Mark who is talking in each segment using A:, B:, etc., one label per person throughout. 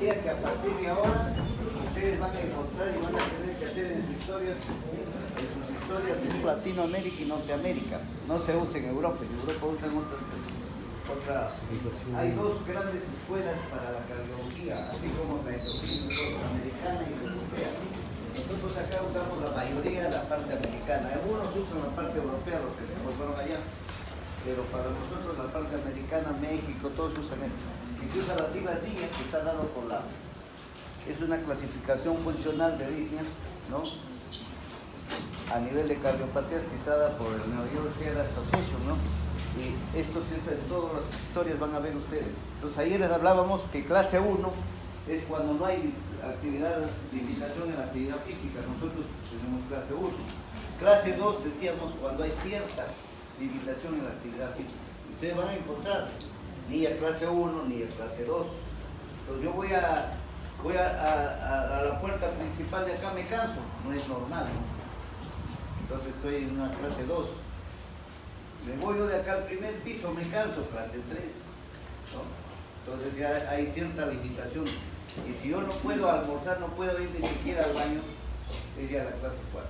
A: idea que a partir de ahora ustedes van a encontrar y van a tener que hacer en sus historias de Latinoamérica y Norteamérica. No se usa en Europa usan otras. Hay dos grandes escuelas para la cardiología, así como la americana y la europea. Nosotros acá usamos la mayoría de la parte americana. Algunos usan la parte europea, los que se fueron allá. Pero para nosotros la parte americana, México, todos usan esto. Y se usa la sigla DIA, que está dado por la... Es una clasificación funcional de arritmias, ¿no? A nivel de cardiopatías que está dada por el New York Heart Association, ¿no? Y esto se usa en todas las historias, van a ver ustedes. Entonces ayer les hablábamos que clase 1 es cuando no hay limitación en la actividad física. Nosotros tenemos clase 1. Clase 2 decíamos cuando hay cierta limitación en la actividad física. Ustedes van a encontrar ni a clase 1 ni a clase 2. Entonces yo voy a la puerta principal de acá, me canso. No es normal, ¿no? Entonces estoy en una clase 2. Me voy yo de acá al primer piso, me canso, clase 3, ¿no? Entonces ya hay cierta limitación. Y si yo no puedo almorzar, no puedo ir ni siquiera al baño, es ya la clase 4.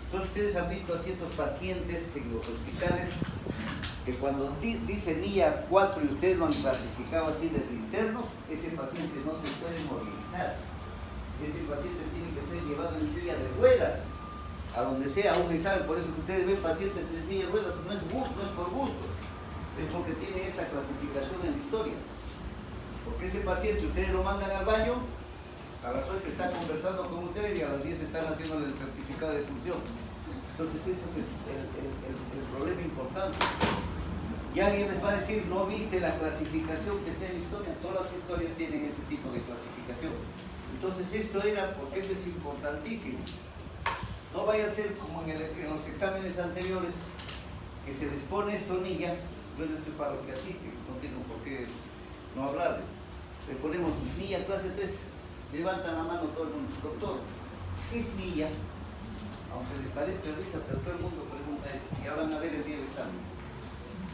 A: Entonces ustedes han visto a ciertos pacientes en los hospitales que cuando dicen IA 4 y ustedes lo han clasificado así desde internos, ese paciente no se puede movilizar. Ese paciente tiene que ser llevado en silla de ruedas a donde sea, a un examen. Por eso que ustedes ven pacientes en silla de ruedas, no es gusto, no es por gusto, es porque tiene esta clasificación en la historia. Porque ese paciente ustedes lo mandan al baño, a las 8 están conversando con ustedes y a las 10 están haciendo el certificado de función. Entonces ese es el problema importante. Y alguien les va a decir, no viste la clasificación que está en la historia. Todas las historias tienen ese tipo de clasificación. Entonces esto era porque esto es importantísimo. No vaya a ser como en los exámenes anteriores, que se les pone esto NIA. Bueno, esto es para los que asisten, no tengo por qué no hablarles. Le ponemos NIA clase 3, levantan la mano todo el mundo. Doctor, ¿qué es NIA? Aunque les parezca risa, pero todo el mundo pregunta eso. Y ahora van a ver el día del examen.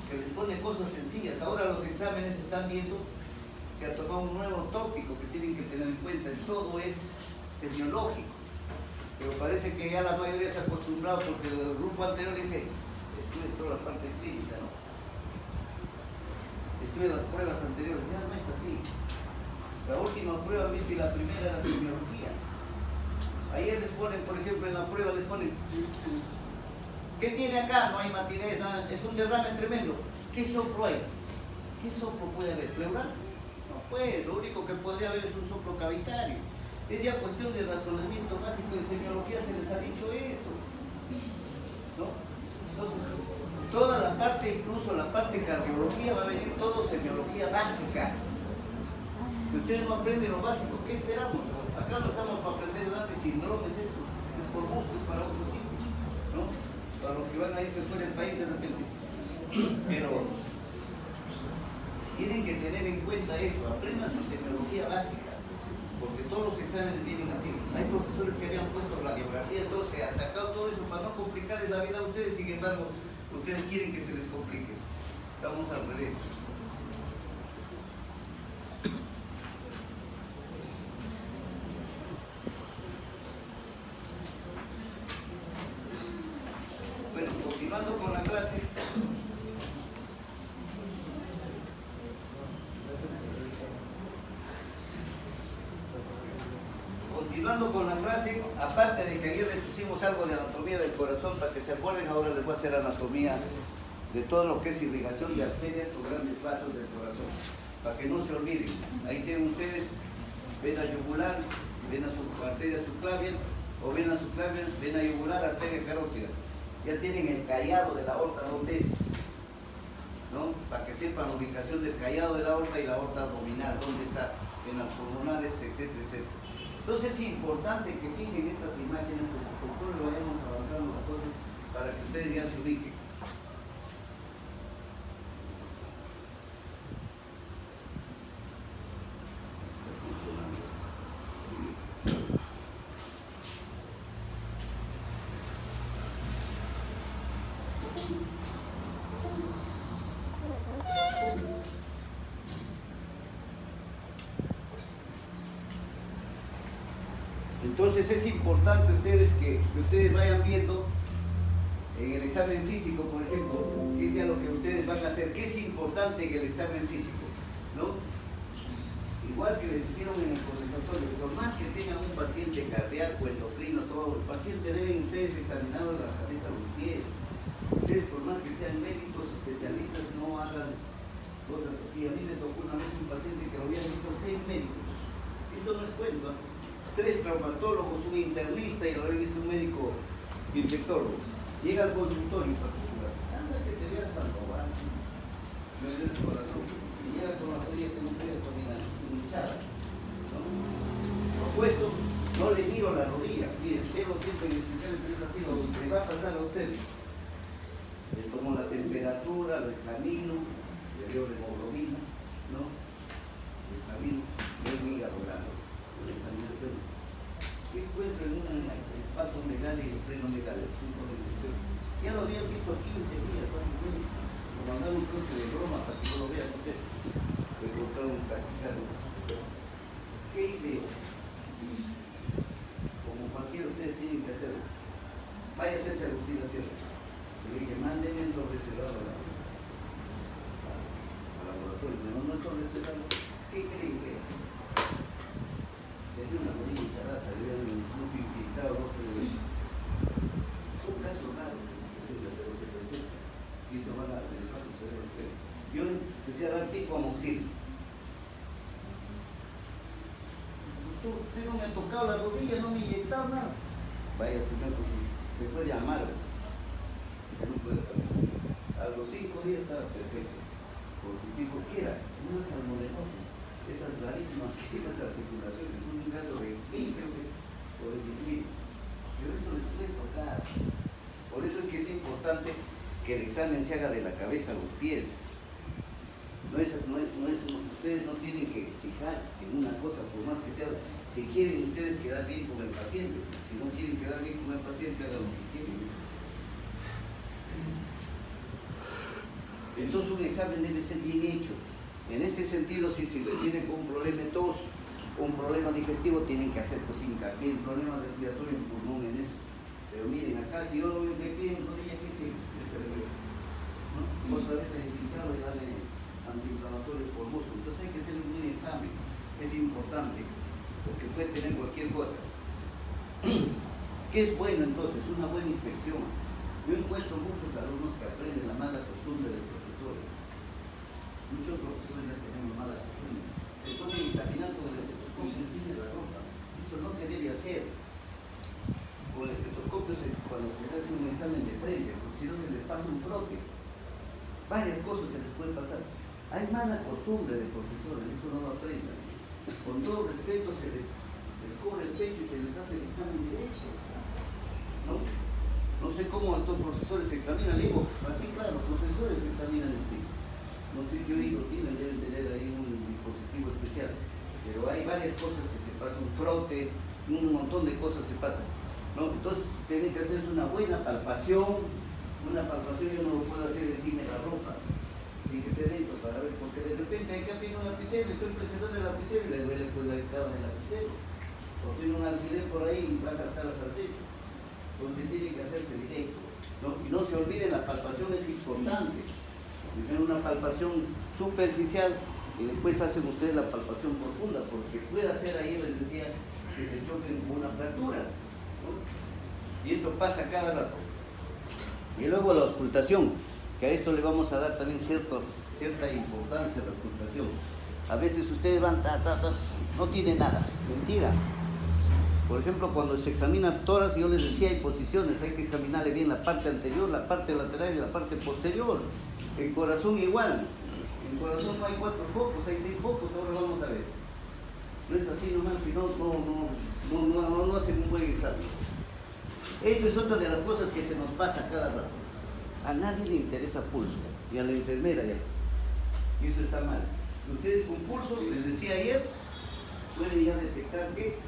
A: Se les pone cosas sencillas. Ahora los exámenes están viendo, se ha tomado un nuevo tópico que tienen que tener en cuenta. Todo es semiológico. Pero parece que ya la mayoría se ha acostumbrado porque el grupo anterior dice, estudie toda la parte clínica, ¿no? Estudie las pruebas anteriores. Ya no es así. La última prueba, viste, y la primera era semiología. Ayer les ponen, por ejemplo, en la prueba les ponen, ¿qué tiene acá? No hay matidez, es un derrame tremendo. ¿Qué soplo hay? ¿Qué soplo puede haber? ¿Pleural? No puede, lo único que podría haber es un soplo cavitario. Es ya cuestión de razonamiento básico, de semiología se les ha dicho eso, ¿no? Entonces, toda la parte, incluso la parte cardiología, va a venir todo semiología básica. Si ustedes no aprenden lo básico, ¿qué esperamos? Acá no estamos para aprender grandes síndromes, eso es por gusto, es para otros sitios, ¿no? Para los que van a irse fuera del país de repente. Pero tienen que tener en cuenta eso, aprendan su semiología básica. Porque todos los exámenes vienen así. Hay profesores que habían puesto radiografía, todo se ha sacado todo eso para no complicarles la vida a ustedes, sin embargo, ustedes quieren que se les complique. Estamos al revés. Bueno, continuando con la clase. Continuando con la clase, aparte de que ayer les hicimos algo de anatomía del corazón, para que se acuerden, ahora les voy a hacer anatomía de todo lo que es irrigación de arterias o grandes vasos del corazón, para que no se olviden. Ahí tienen ustedes vena yugular, vena arteria subclavia, o vena subclavia, vena yugular, arteria carótida. Ya tienen el callado de la aorta, ¿dónde es? ¿No? Para que sepan la ubicación del callado de la aorta y la aorta abdominal, dónde está, venas pulmonares, etcétera, etcétera. Entonces es importante que fijen estas imágenes conforme vayamos avanzando las cosas para que ustedes ya se ubiquen. Entonces es importante que ustedes vayan viendo en el examen físico, por ejemplo, qué sea lo que ustedes van a hacer, qué es importante en el examen físico, ¿no? Igual que les dijeron en el conversatorio, por más que tengan un paciente cardíaco, endocrino, todo, el paciente deben ustedes examinarlo la cabeza, los pies. Ustedes, por más que sean médicos, especialistas, no hagan cosas así. A mí me tocó una vez un paciente que lo habían visto 6 médicos. Esto no es cuento, ¿eh? 3 traumatólogos, un internista y lo había visto un médico infectólogo. Llega al consultorio particular, anda que te veas Sandoval, me duele el corazón, y llega con la rodilla que no puede caminar, hinchada, ¿no? Propuesto, no le miro la rodilla, mire, tengo tiempo en explicar el proceso así, lo que le va a pasar a usted. Le tomo la temperatura, lo examino, le veo la hemoglobina, ¿no? Lo examino, veo mi hígado grande, lo examino, ¿qué encuentro en un pato megal y freno megal? Ya lo habían visto 15 días, lo mandaron un cruce de broma para que no lo vean ustedes. Le colocaron un taxizado. ¿Qué hice yo? Como cualquiera de ustedes tienen que hacerlo. Vaya a hacerse alucinación. Le dije, mándenme el sobrecerrado al laboratorio. Pero no es sobrecerrado. ¿Qué creen que era? Desde una rodilla hinchada salió un incluso infiltrado 2 veces. Son casos raros. Y eso van a tener caso cerebro. Yo empecé a dar tifoamoxil. Usted no me ha tocado la rodilla, no me ha inyectado nada. Vaya, señor, pues se fue de amargo. No puede caminar. A los 5 días estaba perfecto. Positivo, ¿qué era? Una salmonellosis. Esas rarísimas que las articulaciones. Un caso de 20, creo que, o de 10.000. Pero eso les puede tocar. Por eso es que es importante que el examen se haga de la cabeza a los pies. Ustedes no tienen que fijar en una cosa, por más que sea, si quieren ustedes quedar bien con el paciente, si no quieren quedar bien con el paciente, hagan lo que quieren. Entonces un examen debe ser bien hecho. En este sentido, si se le tiene un problema de tos, un problema digestivo, tienen que hacer pues hincapié en problema respiratorio en pulmón en eso. Pero miren, acá si yo me piden rodilla, ¿qué se? ¿No? Otra vez se infiltrado y darle antiinflamatorios por músculo. Entonces hay que hacer un buen examen. Es importante, porque puede tener cualquier cosa. ¿Qué es bueno entonces? Una buena inspección. Yo encuentro muchos alumnos que aprenden la mala costumbre de los profesores. Muchos profesores ya tenemos mala costumbre. Se ponen examinando con el estetoscopio encima de la ropa. Eso no se debe hacer. Con el estetoscopio cuando se hace un examen de frente, porque si no se les pasa un frote. Varias cosas se les puede pasar. Hay mala costumbre de profesores, eso no lo aprendan. Con todo respeto se les cubre el pecho y se les hace el examen directo. No sé cómo estos profesores se examinan, digo, así claro, los profesores se examinan en sí. No sé qué oído tienen, deben tener ahí un dispositivo especial. Pero hay varias cosas que se pasan, un frote, un montón de cosas se pasan. ¿No? Entonces tiene que hacerse una buena palpación. Una palpación yo no lo puedo hacer encima de la ropa. Tiene que ser dentro para ver, porque de repente hay que abrir un lapicero, estoy presionando el lapicero y le duele pues la cara del lapicero. O tiene un alfiler por ahí y va a saltar hasta el techo. Donde tiene que hacerse directo. ¿No? Y no se olviden, la palpación es importante. Primero una palpación superficial y después hacen ustedes la palpación profunda, porque puede hacer ahí, les decía, que se choquen con una fractura. ¿No? Y esto pasa cada rato. Y luego la auscultación, que a esto le vamos a dar también cierta importancia a la auscultación. A veces ustedes van, no tiene nada, mentira. Por ejemplo, cuando se examina tórax, yo les decía, hay posiciones, hay que examinarle bien la parte anterior, la parte lateral y la parte posterior. El corazón igual. En el corazón no hay 4 focos, hay 6 focos, ahora vamos a ver. No es así nomás, si no hacen un buen examen. Esto es otra de las cosas que se nos pasa cada rato. A nadie le interesa pulso, y a la enfermera ya. Y eso está mal. Ustedes con pulso, les decía ayer, pueden ya detectar que,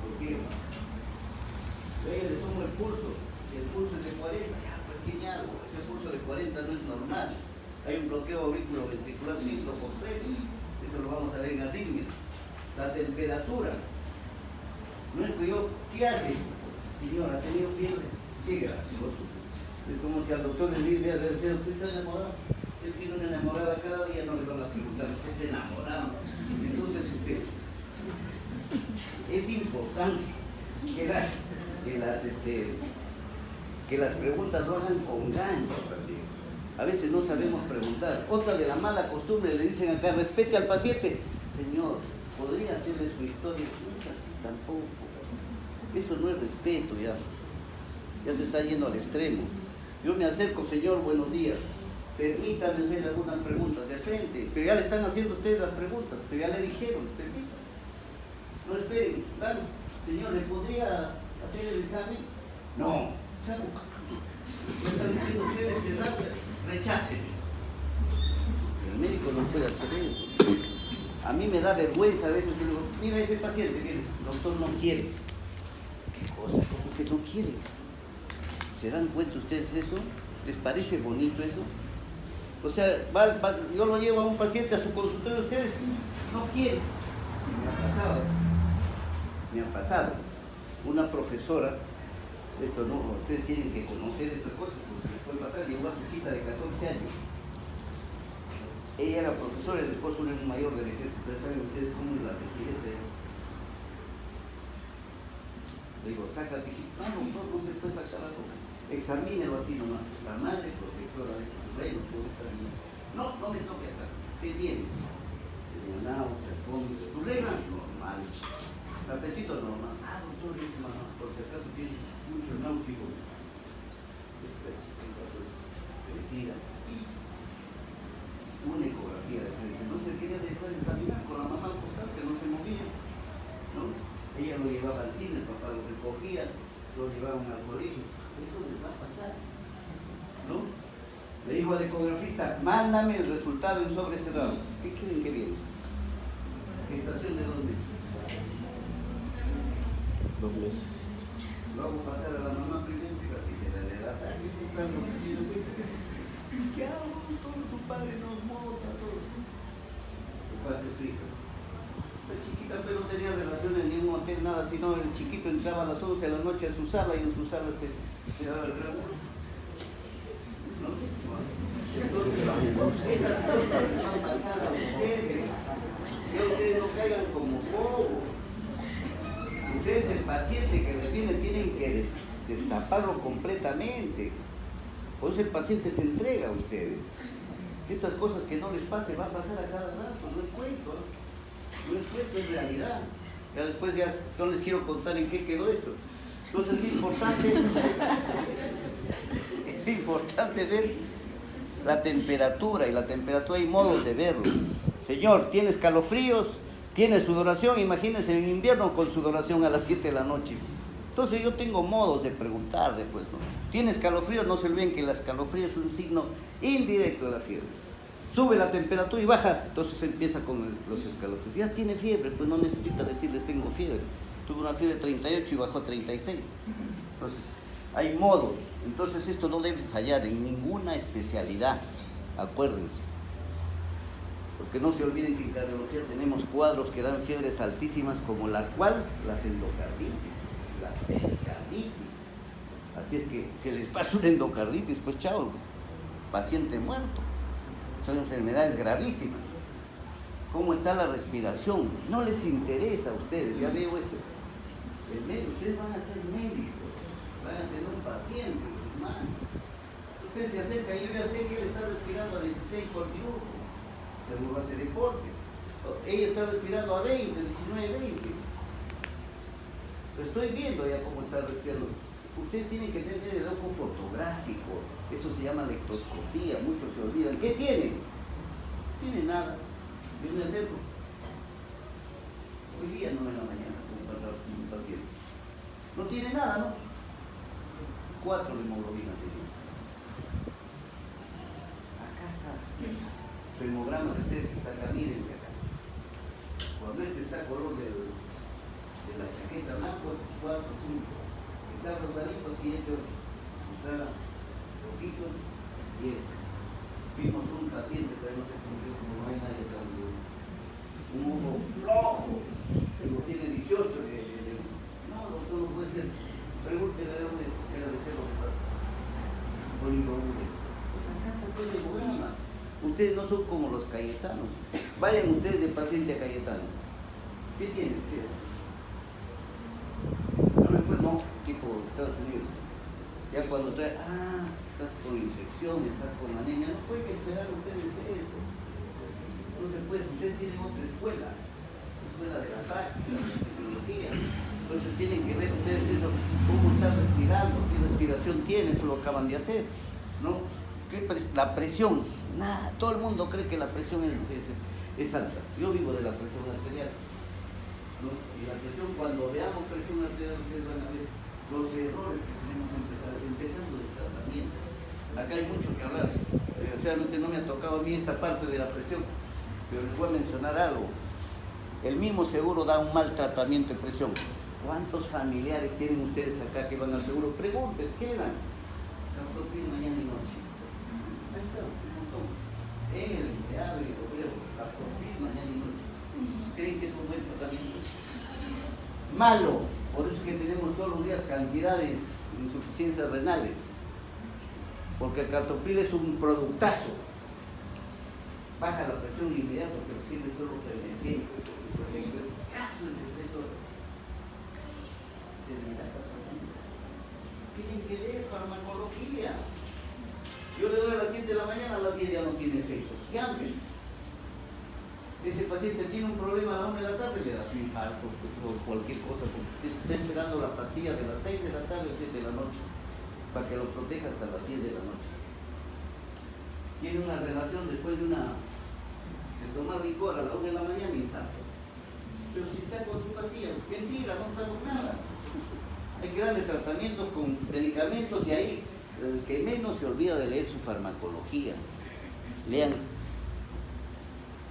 A: porque yo ya le tomo el pulso, y el pulso es de 40, ya pues tiene algo, ese pulso de 40 no es normal. Hay un bloqueo auriculoventricular ciclo completo, eso lo vamos a ver en arritmias. La temperatura, No es que yo, ¿qué hace? Señor, ha tenido fiebre. Qué gracioso. Es como si al doctor le dice, ¿usted está enamorado? Él tiene una enamorada cada día, no le van a preguntar, ¿usted está enamorado? Entonces usted, es importante que las preguntas lo hagan con gancho también. A veces no sabemos preguntar. Otra de la mala costumbre, le dicen acá, respete al paciente. Señor, ¿podría hacerle su historia? No es así tampoco. Eso no es respeto ya. Ya se está yendo al extremo. Yo me acerco, señor, buenos días. Permítame hacer algunas preguntas de frente. Pero ya le están haciendo ustedes las preguntas, pero ya le dijeron, permítame. No esperen, claro. Señor, ¿le podría hacer el examen? No. Claro. ¿Qué están diciendo ustedes? Que rechacen. El médico no puede hacer eso. A mí me da vergüenza a veces que digo, mira ese paciente, mire, el doctor no quiere. ¿Qué cosa? ¿Cómo que no quiere? ¿Se dan cuenta ustedes eso? ¿Les parece bonito eso? O sea, yo lo llevo a un paciente a su consultorio, ustedes no quieren. Me ha pasado. Una profesora, esto no, ustedes tienen que conocer estas cosas, porque les puede pasar, llegó a su hijita de 14 años. Ella era profesora, el esposo era un mayor del ejército. ¿Saben ustedes cómo es la residencia? Le digo, sácate. No se puede sacar algo. Examínelo así nomás. La madre protectora de tu reino puede estar bien. No me toque acá. ¿Qué tienes? Tenía náuseas, vómitos. Tu regla normal. El apetito normal. Doctor, dice mamá, por si acaso tiene mucho náusea. Decida. Una ecografía de frente. No se quería dejar examinar con la mamá al costado, que no se movía. ¿No? Ella lo llevaba al cine, el papá lo recogía, lo llevaban al colegio. Eso les va a pasar. ¿No? Le dijo al ecografista, mándame el resultado en sobre cerrado. ¿Qué quieren que viene? Gestación de 2 meses.
B: 2 meses.
A: Lo hago pasar a la mamá primero, así se le delata. ¿Qué hago? Todo su padre nos bota, todo. El padre su hija. La chiquita pero no tenía relaciones en ningún hotel, nada, sino el chiquito entraba a las 11 de la noche a su sala y en su sala se daba el ramo. ¿No? Entonces, esas cosas les van a pasar a ustedes. Que ustedes no caigan como bobos. Ustedes, el paciente que les viene, tienen que destaparlo completamente. Por eso el paciente se entrega a ustedes. Estas cosas que no les pase, va a pasar a cada rato, no es cuento, ¿no? No es cuento, es realidad. Ya después ya no les quiero contar en qué quedó esto. Entonces es importante ver la temperatura, y la temperatura hay modos de verlo. Señor, ¿tiene escalofríos? ¿Tiene sudoración? Imagínense en invierno con sudoración a las 7 de la noche. Entonces yo tengo modos de preguntarle, pues, ¿no? ¿Tiene escalofríos? No se olviden que el escalofrío es un signo indirecto de la fiebre. Sube la temperatura y baja, entonces empieza con los escalofríos. Ya tiene fiebre, pues no necesita decirles tengo fiebre. Tuve una fiebre de 38 y bajó a 36. Entonces, hay modos. Entonces esto no debe fallar en ninguna especialidad, acuérdense. Porque no se olviden que en cardiología tenemos cuadros que dan fiebres altísimas, como las endocarditis, las pericarditis. Así es que si les pasa una endocarditis, pues chao, paciente muerto. Son enfermedades gravísimas. ¿Cómo está la respiración? No les interesa a ustedes, ya veo eso. Ustedes van a ser médicos, van a tener un paciente en sus manos. Usted se acerca y yo ya sé que él está respirando a 16 por minuto. Seguro hace deporte. Ella está respirando a 20, 19, 20. Lo estoy viendo ya cómo está respirando. Usted tiene que tener el ojo fotográfico. Eso se llama lectoscopía. Muchos se olvidan. ¿Qué tiene? No tiene nada. Yo me acerco. Hoy día no en la mañana con un paciente. No tiene nada, ¿no? 4 de hemoglobina tiene. Acá está. Su hemograma de ustedes está acá, mírense acá. Cuando este está color de la chaqueta blanco, es 4, 5. Está rosadito, 7, 8. Está poquito, 10. Vimos un paciente que no se cumplió, como no hay nadie atrás de un ojo flojo, que tiene 18 no son como los cayetanos. Vayan ustedes de paciente a Cayetano. ¿Qué tienes? No, tipo Estados Unidos. Ya cuando trae, estás con infección, estás con anemia, no pueden esperar ustedes eso. No se puede, ustedes tienen otra escuela de la práctica, de la tecnología. Entonces tienen que ver ustedes eso, cómo están respirando, qué respiración tiene, eso lo acaban de hacer, ¿no? La presión, nada, todo el mundo cree que la presión es alta. Yo vivo de la presión arterial, ¿no? Y la presión, cuando veamos presión arterial, ustedes van a ver los errores que tenemos empezando el tratamiento. Acá hay mucho que hablar, desgraciadamente no me ha tocado a mí esta parte de la presión, pero les voy a mencionar algo. El mismo seguro da un mal tratamiento de presión. ¿Cuántos familiares tienen ustedes acá que van al seguro? Pregunten, ¿qué dan? Captopril mañana y noche. Ahí está, un montón. En el empleado y el obrero, Captopril mañana y noche. ¿Creen que es un buen tratamiento? Malo. Por eso es que tenemos todos los días cantidad de insuficiencias renales. Porque el Captopril es un productazo. Baja la presión de inmediato, pero siempre solo preventivo. Su efecto es escaso en 3 horas. Tienen que leer farmacología. Yo le doy a las 7 de la mañana, a las 10 ya no tiene efecto. ¿Qué antes? Ese paciente tiene un problema a la 1 de la tarde, le da su infarto o cualquier cosa, porque está esperando la pastilla de las 6 de la tarde o 7 de la noche, para que lo proteja hasta las 10 de la noche. Tiene una relación después de tomar licor a la 1 de la mañana, infarto. Pero si está con su pastilla, mentira, no está con nada. Hay que darle tratamientos con medicamentos y ahí el que menos se olvida de leer su farmacología. Lean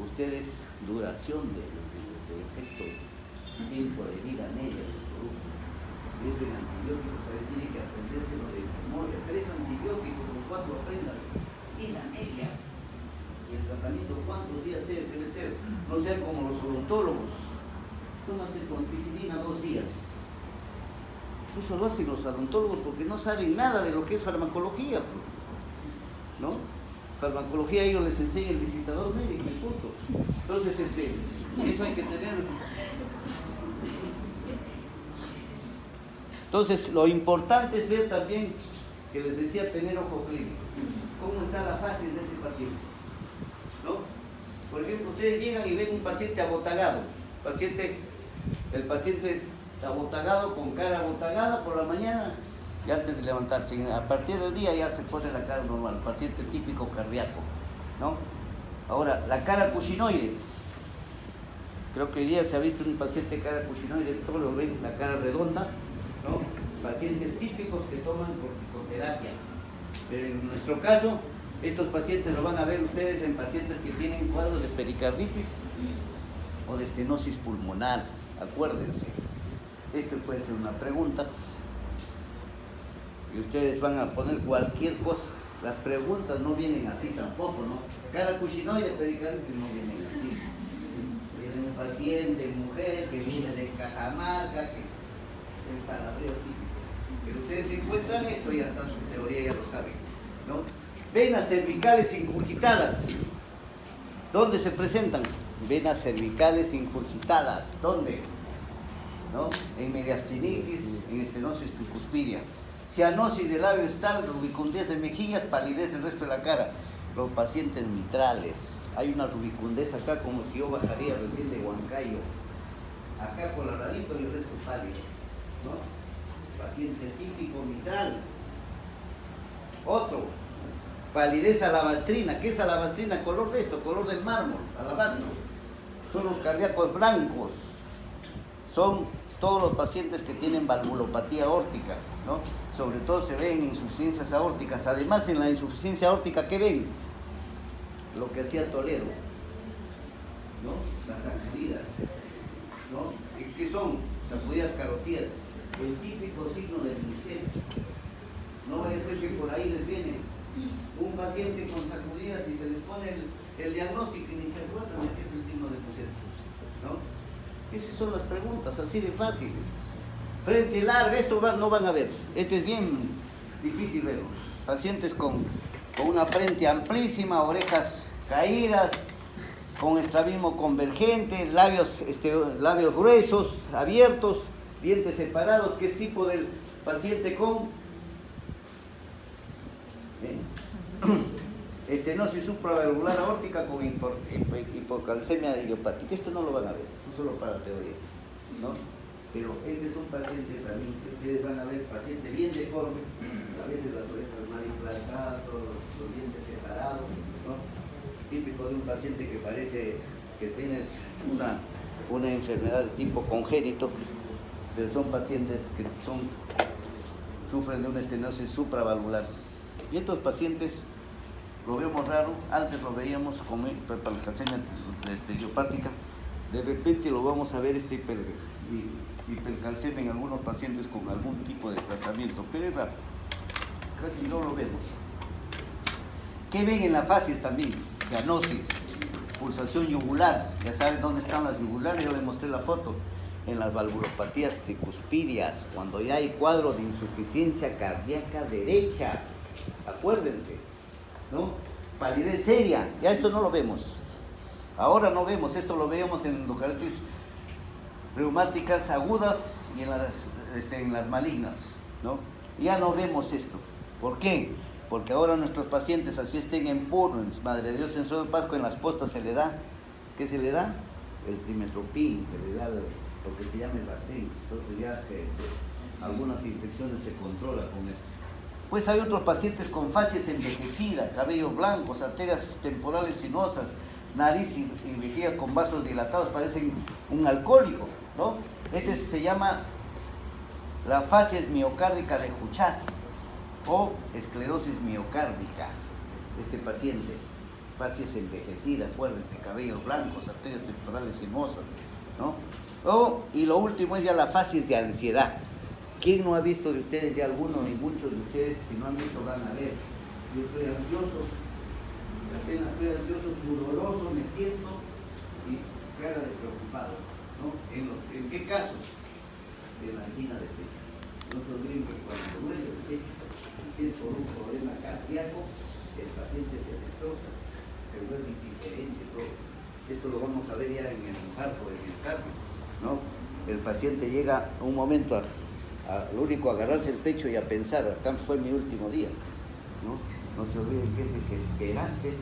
A: ustedes duración del efecto, tiempo de vida media del producto. Eso en antibióticos, ahí tiene que aprendérselo de memoria. 3 antibióticos o 4 aprendas. Es la media. Y el tratamiento, ¿cuántos días debe ser? No ser como los odontólogos. Tómate con ampicilina 2 días. Eso lo hacen los odontólogos porque no saben nada de lo que es farmacología, ¿no? Farmacología ellos les enseña el visitador médico, punto. Entonces, eso hay que tener. Entonces, lo importante es ver también, que les decía, tener ojo clínico. ¿Cómo está la fase de ese paciente? ¿No? Por ejemplo, ustedes llegan y ven un paciente abotagado. El paciente abotagado, con cara abotagada por la mañana y antes de levantarse. A partir del día ya se pone la cara normal, paciente típico cardíaco, ¿no? Ahora, la cara cushinoide. Creo que hoy día se ha visto un paciente cara cushinoide, todos lo ven, la cara redonda, ¿no? Pacientes típicos que toman corticoterapia. Pero en nuestro caso, estos pacientes lo van a ver ustedes en pacientes que tienen cuadros de pericarditis o de estenosis pulmonar. Acuérdense, esto puede ser una pregunta y ustedes van a poner cualquier cosa. Las preguntas no vienen así tampoco, ¿no? Cara cushinoide, pericarditis no vienen así. Viene un paciente, mujer, que viene de Cajamarca, que el palabreo típico. Pero ustedes encuentran esto y hasta su teoría ya lo saben, ¿no? Venas cervicales ingurgitadas. ¿Dónde se presentan? Venas cervicales ingurgitadas. ¿Dónde? ¿No? En mediastinitis, en estenosis tricuspidia. Cianosis del labio estal, rubicundez de mejillas, palidez del resto de la cara. Los pacientes mitrales. Hay una rubicundez acá como si yo bajaría recién de Huancayo. Acá coloradito y el resto pálido, ¿no? Paciente típico mitral. Otro, palidez alabastrina. ¿Qué es alabastrina? Color de esto, color del mármol, alabastro. Son los cardíacos blancos. Son todos los pacientes que tienen valvulopatía aórtica, ¿no? Sobre todo se ven insuficiencias aórticas. Además, en la insuficiencia aórtica, ¿qué ven? Lo que hacía Toledo, ¿no? Las sacudidas, ¿no? ¿Qué son? Sacudidas carotías. El típico signo del Musset. No vaya a ser que por ahí les viene un paciente con sacudidas y se les pone el diagnóstico y ni se acuerdan de qué es el signo del Musset, ¿no? Esas son las preguntas, así de fáciles. Frente larga, esto no van a ver. Este es bien difícil verlo. Pacientes con una frente amplísima, orejas caídas, con estrabismo convergente, labios gruesos, abiertos, dientes separados. ¿Qué es tipo del paciente con estenosis supravalvular aórtica con hipocalcemia idiopática? Esto no lo van a ver, esto es solo para teoría, ¿no? Pero este es un paciente también que ustedes van a ver, paciente bien deforme, a veces las orejas mal implantadas, todos los dientes separados, ¿no? Típico de un paciente que parece que tiene una enfermedad de tipo congénito, pero son pacientes que sufren de una estenosis supravalvular. Y estos pacientes lo vemos raro, antes lo veíamos como hipercalcemia idiopática, de repente lo vamos a ver hipercalcemia en algunos pacientes con algún tipo de tratamiento, pero es raro, casi no lo vemos. ¿Qué ven en la facies también? Cianosis, pulsación yugular, ya saben dónde están las yugulares, yo les mostré la foto, en las valvulopatías tricuspidias, cuando ya hay cuadro de insuficiencia cardíaca derecha, acuérdense, ¿no? Palidez seria, ya esto no lo vemos, ahora no vemos, esto lo veíamos en endocardititis reumáticas agudas y en las malignas, ¿no? Ya no vemos esto. ¿Por qué? Porque ahora nuestros pacientes, así estén en puro, en Madre de Dios, en Sol de Pascua, en las postas se le da, ¿qué se le da? El trimetopin, se le da lo que se llama el bacterio. Entonces ya algunas infecciones se controlan con esto. Pues hay otros pacientes con facies envejecidas, cabellos blancos, arterias temporales sinuosas, nariz y vejiga con vasos dilatados, parecen un alcohólico, ¿no? Este se llama la facies miocárdica de Juchat o esclerosis miocárdica. Este paciente, facies envejecidas, acuérdense, cabellos blancos, arterias temporales sinuosas, ¿no? Y lo último es ya la facies de ansiedad. ¿Quién no ha visto de ustedes, ya algunos y muchos de ustedes, si no han visto van a ver? Yo estoy ansioso, apenas estoy ansioso, sudoroso me siento y cara de preocupado, ¿no? ¿En qué casos? En la angina de pecho. No se olviden que cuando duele el pecho, es por un problema cardíaco, el paciente se destroza, se vuelve indiferente, todo. Esto lo vamos a ver ya en el infarto, en el cardio, ¿no? El paciente llega un momento lo único a agarrarse el pecho y a pensar, acá fue mi último día, ¿no? No se olviden que es desesperante.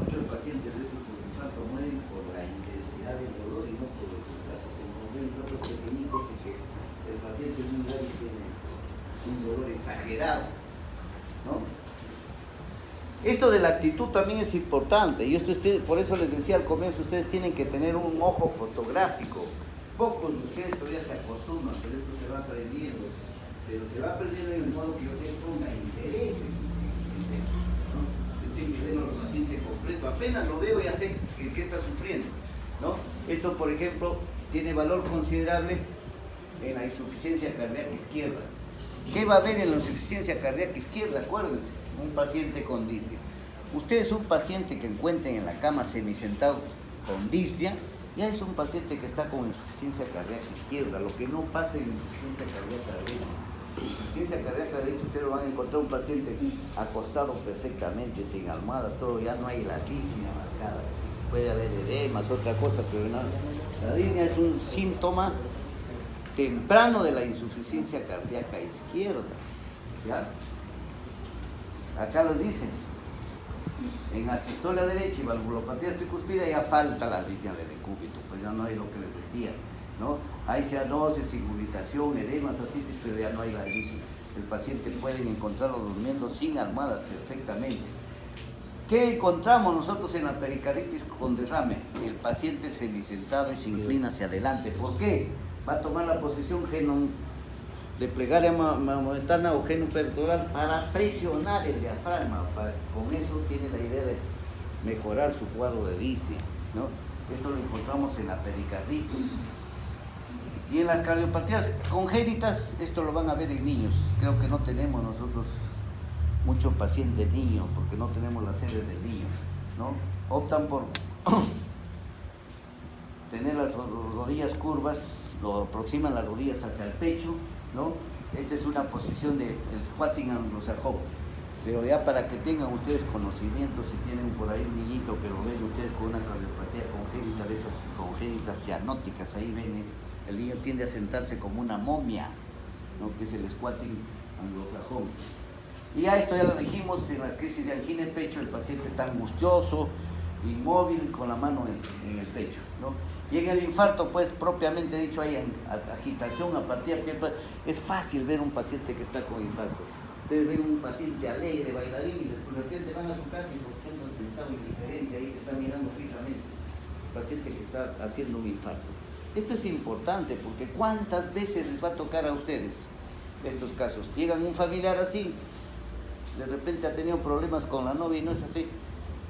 A: Muchos pacientes de estos por infarto mueren por la intensidad del dolor y no por los infartos. Se encontró infartos pequeñitos y que el paciente muy grave tiene un dolor exagerado, ¿no? Esto de la actitud también es importante, y por eso les decía al comienzo, ustedes tienen que tener un ojo fotográfico. Pocos de ustedes todavía se acostumbran, pero esto se va aprendiendo. Pero se va aprendiendo en el modo que yo ponga interés ¿no? Yo tengo que ver al paciente completo, apenas lo veo ya sé qué está sufriendo, ¿no? Esto, por ejemplo, tiene valor considerable en la insuficiencia cardíaca izquierda. ¿Qué va a haber en la insuficiencia cardíaca izquierda? Acuérdense, un paciente con disnea. Ustedes un paciente que encuentren en la cama semisentado con disnea, ya es un paciente que está con insuficiencia cardíaca izquierda, lo que no pasa en insuficiencia cardíaca derecha. En insuficiencia cardíaca derecha ustedes lo van a encontrar un paciente acostado perfectamente, sin almohadas, todo, ya no hay la disnea marcada. Puede haber edemas, otra cosa, pero nada. La disnea es un síntoma temprano de la insuficiencia cardíaca izquierda, ¿ya? Acá lo dicen. En asistolia derecha y valvulopatía tricuspida ya falta la disnea de decúbito, pues ya no hay lo que les decía, ¿no? Hay cianosis, ingurgitación, edemas, ascitis, pero ya no hay la disnea. El paciente puede encontrarlo durmiendo sin almohadas perfectamente. ¿Qué encontramos nosotros en la pericarditis con derrame? El paciente semisentado y se inclina hacia adelante. ¿Por qué? Va a tomar la posición de plegaria momentánea o genupectoral para presionar el diafragma. Con eso tiene la idea de mejorar su cuadro de disnea, ¿no? Esto lo encontramos en la pericarditis. Y en las cardiopatías congénitas, esto lo van a ver en niños. Creo que no tenemos nosotros muchos pacientes niños, porque no tenemos la sede del niño, ¿no? Optan por tener las rodillas curvas, lo aproximan las rodillas hacia el pecho, ¿no? Esta es una posición del squatting anglosajón. Pero ya para que tengan ustedes conocimiento, si tienen por ahí un niñito que lo ven ustedes con una cardiopatía congénita, de esas congénitas cianóticas, ahí ven, el niño tiende a sentarse como una momia, ¿no? Que es el squatting anglosajón. Y ya esto ya lo dijimos, en la crisis de angina de pecho el paciente está angustioso, inmóvil, con la mano en el pecho, ¿no? Y en el infarto, pues propiamente dicho, hay agitación, apatía, es fácil ver un paciente que está con infarto. Ustedes ven un paciente alegre, bailarín, y después de repente van a su casa y por ejemplo sentado indiferente ahí, que está mirando fijamente, el paciente que está haciendo un infarto. Esto es importante porque ¿cuántas veces les va a tocar a ustedes estos casos? Llegan un familiar así, de repente ha tenido problemas con la novia y no es así.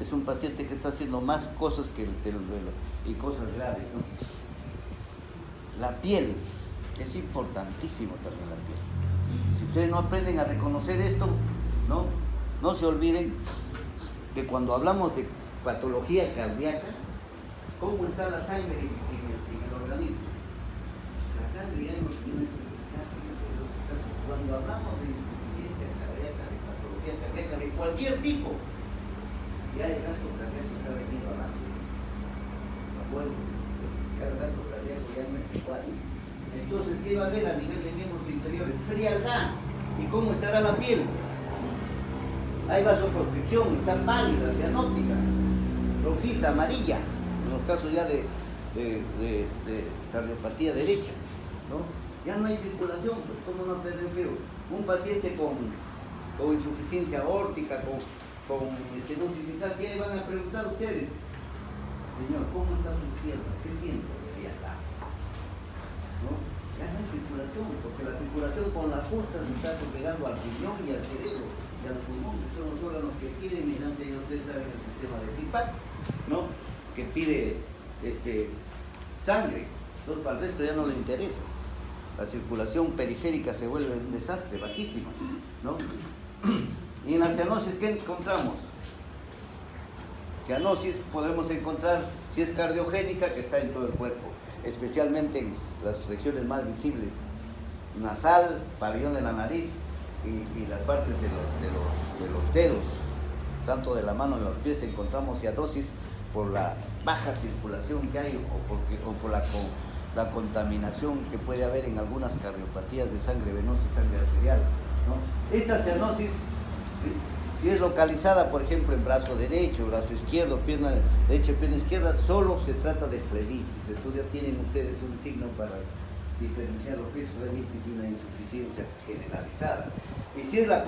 A: Es un paciente que está haciendo más cosas que el duelo y cosas graves, ¿no? La piel, es importantísimo también la piel. Si ustedes no aprenden a reconocer esto, no se olviden que cuando hablamos de patología cardíaca, ¿cómo está la sangre en el organismo? La sangre ya en los riñones es escasa. Cuando hablamos de insuficiencia cardíaca, de patología cardíaca, de cualquier tipo, ya el gasto cardíaco está venido abajo. Bueno, ya el gasto cardíaco ya no es igual. Entonces, ¿qué va a haber a nivel de miembros inferiores? Frialdad. ¿Y cómo estará la piel? Hay vasoconstricción, está pálida, cianótica, rojiza, amarilla, en los casos ya de cardiopatía derecha, ¿no? Ya no hay circulación, pues ¿cómo no tener frío? Un paciente con insuficiencia aórtica, con estenosis vital, ¿qué le van a preguntar a ustedes? Señor, ¿cómo están sus piernas? ¿Qué siente? Frialdad, ¿no? Ya no hay circulación, porque la circulación con la justa se está pegando al riñón y al cerebro y al pulmón, que son los órganos que piden, mediante ustedes saben el sistema de feedback, ¿no? Que pide sangre. Entonces para el resto ya no le interesa. La circulación periférica se vuelve un desastre, bajísima, ¿no? Y en la cianosis, ¿qué encontramos? Cianosis podemos encontrar, si es cardiogénica, que está en todo el cuerpo, especialmente en las regiones más visibles, nasal, pabellón de la nariz y las partes de los dedos, tanto de la mano y los pies. Encontramos cianosis por la baja circulación que hay o por la contaminación que puede haber en algunas cardiopatías de sangre venosa y sangre arterial, ¿no? Esta cianosis, si es localizada, por ejemplo, en brazo derecho, brazo izquierdo, pierna derecha, pierna izquierda, solo se trata de flebititis. Entonces ya tienen ustedes un signo para diferenciar lo que es flebititis y una insuficiencia generalizada. Y si es la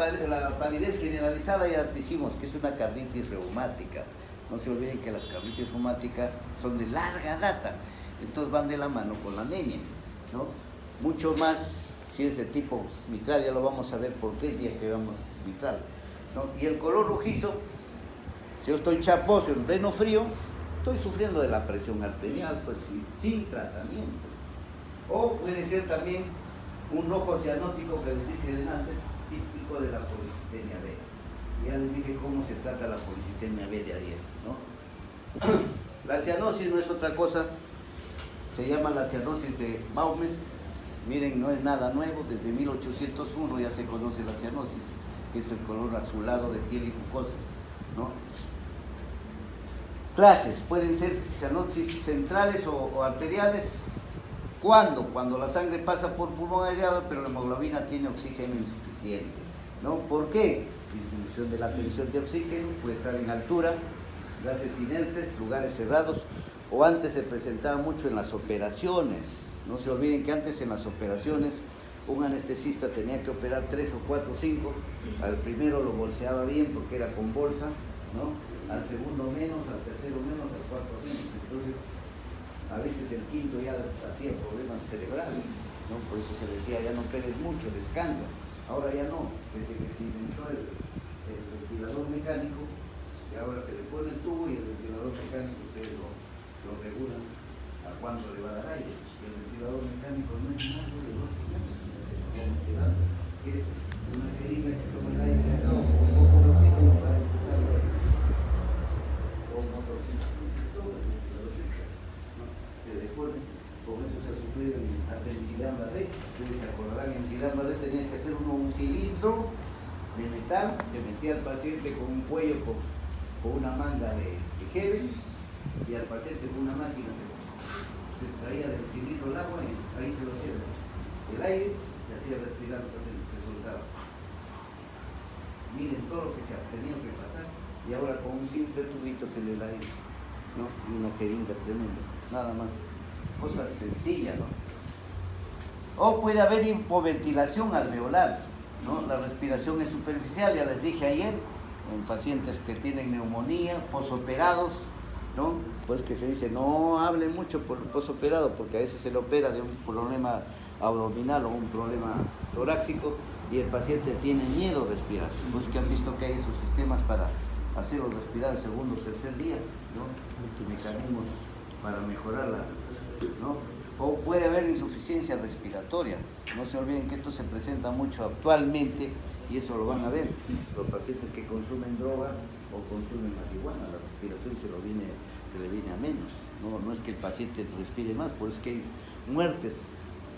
A: palidez generalizada, ya dijimos que es una carditis reumática. No se olviden que las carditis reumáticas son de larga data, entonces van de la mano con la anemia, ¿no? Mucho más si es de tipo mitral, ya lo vamos a ver por qué día que vamos mitral, ¿no? Y el color rojizo, si yo estoy chaposo en pleno frío, estoy sufriendo de la presión arterial, pues sin tratamiento. O puede ser también un rojo cianótico que les dije antes, típico de la policitemia B. Ya les dije cómo se trata la policitemia B de ayer, ¿no? La cianosis no es otra cosa, se llama la cianosis de Baumes. Miren, no es nada nuevo, desde 1801 ya se conoce la cianosis, que es el color azulado de piel y mucosas, ¿no? Clases, pueden ser cianosis centrales o arteriales. ¿Cuándo? Cuando la sangre pasa por pulmón areado, pero la hemoglobina tiene oxígeno insuficiente, ¿no? ¿Por qué? Disminución de la tensión de oxígeno, puede estar en altura, gases inertes, lugares cerrados, o antes se presentaba mucho en las operaciones. No se olviden que antes en las operaciones un anestesista tenía que operar 3 o 4 o 5, al primero lo bolseaba bien porque era con bolsa, ¿no? Al segundo menos, al tercero menos, al cuarto menos. Entonces, a veces el quinto ya hacía problemas cerebrales, ¿no? Por eso se decía, ya no pegues mucho, descansa. Ahora ya no, desde que se inventó el ventilador mecánico, y ahora se le pone el tubo y el ventilador mecánico ustedes lo regulan a cuánto le va a dar aire. Y el ventilador mecánico no es nada de lo que es una jeringa que toma el aire de acá o un poco de oxígeno para ejecutar el aire. O motorcito, eso es todo el ventilador mecánico, ¿no? Se depone, con eso se ha sufrido hasta en Gilán Barret. Ustedes se acordarán, en Gilán Barret tenía que hacer uno un cilindro de metal, se metía al paciente con un cuello con una manga de Hebel, y al paciente con una máquina se extraía del cilindro el agua y ahí se lo hacía el aire, se hacía respirar el paciente, se soltaba. Miren todo lo que se ha tenido que pasar, y ahora con un simple tubito se le da aire, ¿no? Y una jeringa tremenda, nada más. Cosas sencillas, ¿no? O puede haber hipoventilación alveolar, ¿no? La respiración es superficial, ya les dije ayer, en pacientes que tienen neumonía, posoperados, ¿no? Pues que se dice, no hable mucho por el posoperado, porque a veces se le opera de un problema abdominal o un problema torácico y el paciente tiene miedo a respirar. Pues que han visto que hay esos sistemas para hacerlo respirar el segundo o tercer día, ¿no? Mecanismos para mejorarla, ¿no? O puede haber insuficiencia respiratoria. No se olviden que esto se presenta mucho actualmente y eso lo van a ver. Los pacientes que consumen droga o consumen marihuana, la respiración se le viene a menos. No es que el paciente respire más, por eso es que hay muertes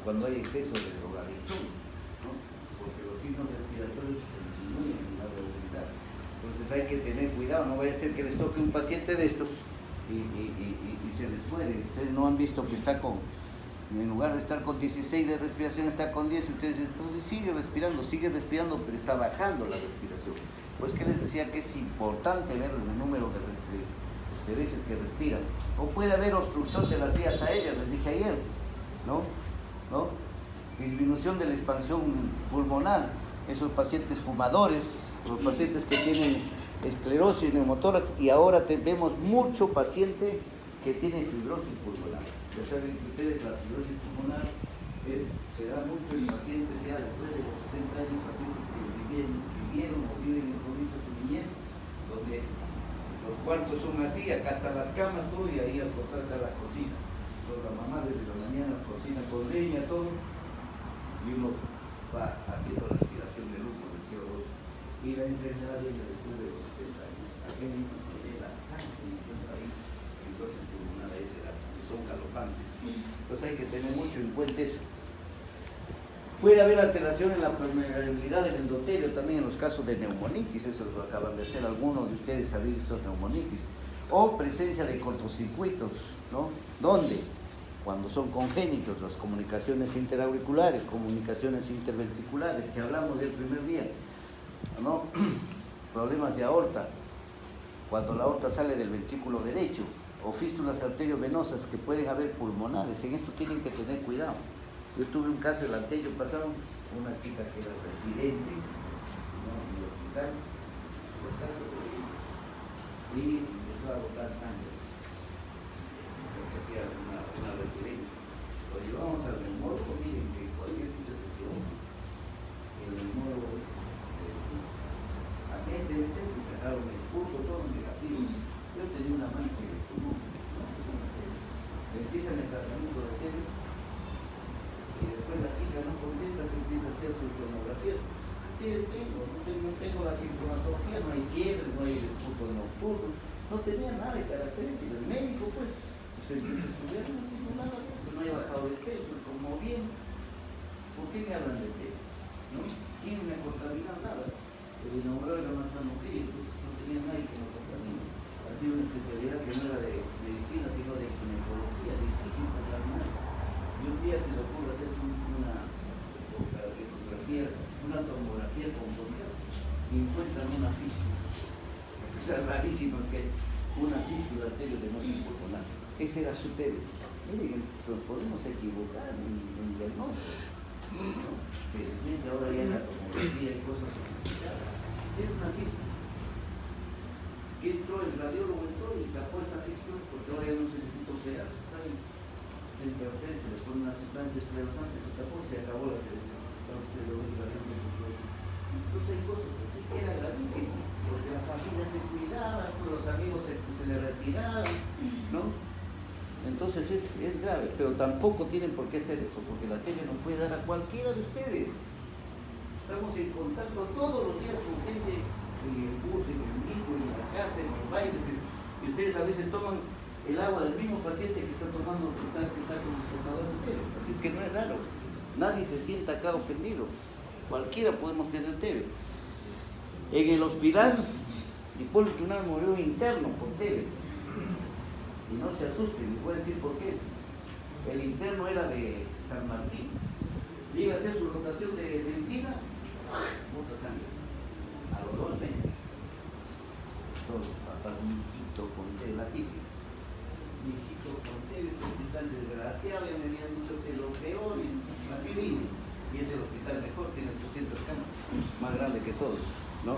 A: cuando hay exceso de drogadicción, ¿no? Porque los signos respiratorios se disminuyen en la realidad. Entonces hay que tener cuidado, no vaya a ser que les toque un paciente de estos y se les muere. Ustedes no han visto que está en lugar de estar con 16 de respiración, está con 10, y ustedes dicen, entonces sigue respirando, pero está bajando la respiración. Pues que les decía que es importante ver el número de veces que respiran. O puede haber obstrucción de las vías aéreas, les dije ayer, ¿no? Disminución de la expansión pulmonar, esos pacientes fumadores, los pacientes que tienen esclerosis, neumotórax, y ahora vemos mucho paciente que tiene fibrosis pulmonar. Ya saben que ustedes la fibrosis pulmonar se da mucho en pacientes ya después de los 60 años, pacientes que vivieron o viven en provincias de su niñez, donde los cuartos son así, acá están las camas, todo, y ahí al costado está la cocina. Entonces la mamá desde la mañana cocina con leña, todo, y uno va haciendo la respiración del humo del CO2. Y la enfermedad viene después de los 60 años. Aquel niño se ve bastante en el país, entonces pulmonar a esa edad, que son galopantes. Entonces hay que tener mucho en cuenta eso. Puede haber alteración en la permeabilidad del endotelio también en los casos de neumonitis, eso lo acaban de hacer algunos de ustedes, saber estos neumonitis. O presencia de cortocircuitos, ¿no? ¿Dónde? Cuando son congénitos, las comunicaciones interauriculares, comunicaciones interventriculares, que hablamos del primer día, ¿no? Problemas de aorta, cuando la aorta sale del ventrículo derecho, o fístulas arteriovenosas que pueden haber pulmonares, en esto tienen que tener cuidado. Yo tuve un caso el año pasado, una chica que era residente, ¿no? En el hospital, y empezó a botar sangre, porque hacía una residencia. Lo llevamos al neumólogo, miren que cualquier sitio se equivoca. El neumólogo así debe ser, y sacaron el esputo, todo negativo. Yo tenía una mancha de tumor, ¿no? Empiezan el tratamiento de serio, y después la chica no contenta, se empieza a hacer sus tomografías. No tengo la sintomatología, no hay fiebre, no hay esputo nocturno, no tenía nada de características. El médico, pues, se empieza a estudiar, no tengo nada de eso, no he bajado de peso, como bien. ¿Por qué me hablan de peso? ¿No? ¿Quién me ha contaminado? Nada. El inaugurado era más sano que ellos, no tenía nadie que me contamine. Ha sido una especialidad que no era de medicina, sino de ginecología, difícil contaminar. Y un día se le ocurre hacer una ecografía, una tomografía con contraste y encuentran una fístula. O sea, rarísimo es que una fístula arteriovenosa pulmonar. Ese era su tema. Miren, nos podemos equivocar en diagnóstico, ¿no? Felizmente ahora ya en la tomografía hay cosas sofisticadas. Es una fístula. Que entró el radiólogo y tapó esa fístula porque ahora ya no se necesita operar, ¿saben? Frente a ustedes se le pone una sustancia esclerosante, se tapó y se acabó la operación. Entonces hay cosas así que era gravísimo, porque la familia se cuidaba, los amigos se le retiraban, ¿no? Entonces es grave, pero tampoco tienen por qué hacer eso, porque la tele nos puede dar a cualquiera de ustedes. Estamos en contacto todos los días con gente en el bus, en el micro, en la casa, en los bailes, y ustedes a veces toman el agua del mismo paciente que está tomando, que está con el portador de TB. Así es que no es raro. Nadie se sienta acá ofendido. Cualquiera podemos tener TB. En el hospital, Hipólito Unal murió interno por TB. Y no se asusten, les voy a decir por qué. El interno era de San Martín. Llega a hacer su rotación de medicina, bota sangre. A los 2 meses. Todos los papás, un hijito con TB, la típica. Mi hijito con TB, este hospital desgraciado, ya me habían dicho que lo peor, y aquí vine. Y es el hospital mejor, tiene 800 camas, más grande que todos, ¿no?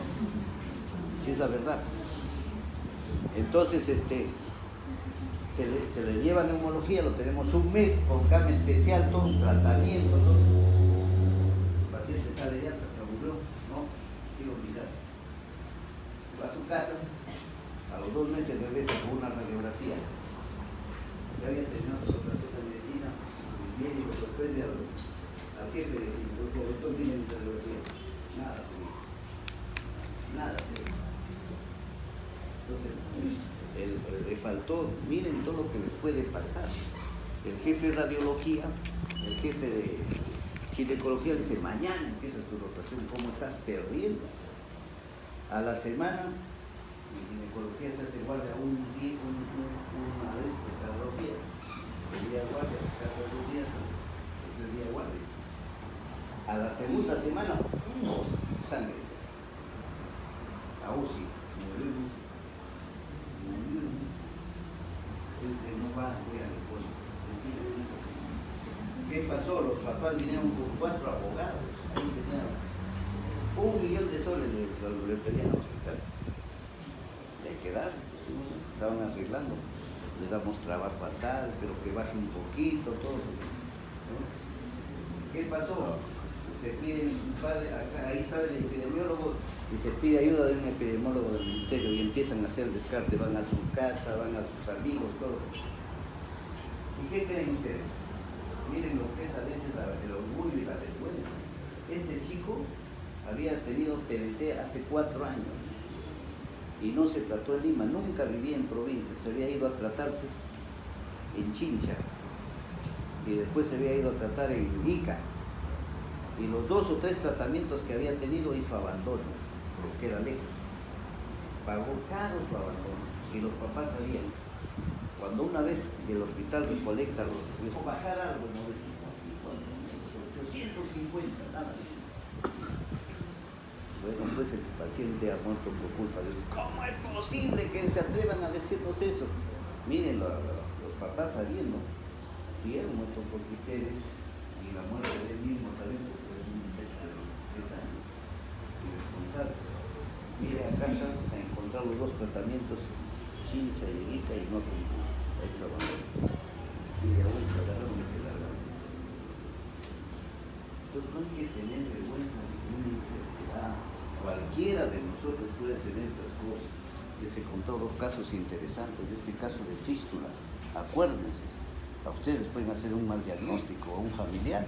A: Sí, es la verdad. Entonces, se le lleva neumología, lo tenemos un mes con cama especial, todo un tratamiento, todo. El paciente sale de alta, se aburrió, ¿no? Quiero olvidar. Va a su casa, a los 2 meses regresa con una radiografía. Ya había terminado su operación de medicina, y viene y lo sorprende al jefe del doctor, tiene mi radiografía. Nada, nada. Entonces, le faltó, miren todo lo que les puede pasar. El jefe de radiología, el jefe de ginecología dice, mañana empieza tu rotación, ¿cómo estás perdiendo? A la semana, en ginecología se hace guardia una vez por cada 2 días. El día de guardia, cada 2 días, es el día de guardia. A la segunda semana, sangre. A UCI, murió en UCI. No va, voy a responder. ¿Qué pasó? Los papás vinieron con 4 abogados. Ahí tenían $1 millón de soles le pedían al hospital. Hay que dar, pues, estaban arreglando. Le damos trabajo a tal, pero que baje un poquito, todo. ¿No? ¿Qué pasó? Se pide, ahí está el epidemiólogo y se pide ayuda de un epidemiólogo del ministerio y empiezan a hacer descarte, van a su casa, van a sus amigos, todo. ¿Y qué creen ustedes? Miren lo que es a veces el orgullo y la vergüenza. Este chico había tenido TBC hace 4 años y no se trató en Lima, nunca vivía en provincia, se había ido a tratarse en Chincha y después se había ido a tratar en Ica. Y los 2 o 3 tratamientos que había tenido hizo abandono, porque era lejos. Pagó caro su abandono. Y los papás sabían, cuando una vez el hospital recolecta, dejó bajar algo, no decimos así, 850, nada. Bueno, pues el paciente ha muerto por culpa de eso. ¿Cómo es posible que se atrevan a decirnos eso? Miren, los papás sabiendo, si él muerto por ustedes, y la muerte de él mismo también, porque es un muchacho de 3 años, irresponsable. Mire, acá estamos a encontrar los 2 tratamientos, Chincha y Ica, y no ha hecho abandono. Y aún trataron de se largaron. Entonces no hay que tener vergüenza de ninguna enfermedad. Cualquiera de nosotros puede tener estas cosas. Les he contado 2 casos interesantes de este caso de fístula. Acuérdense. A ustedes pueden hacer un mal diagnóstico a un familiar,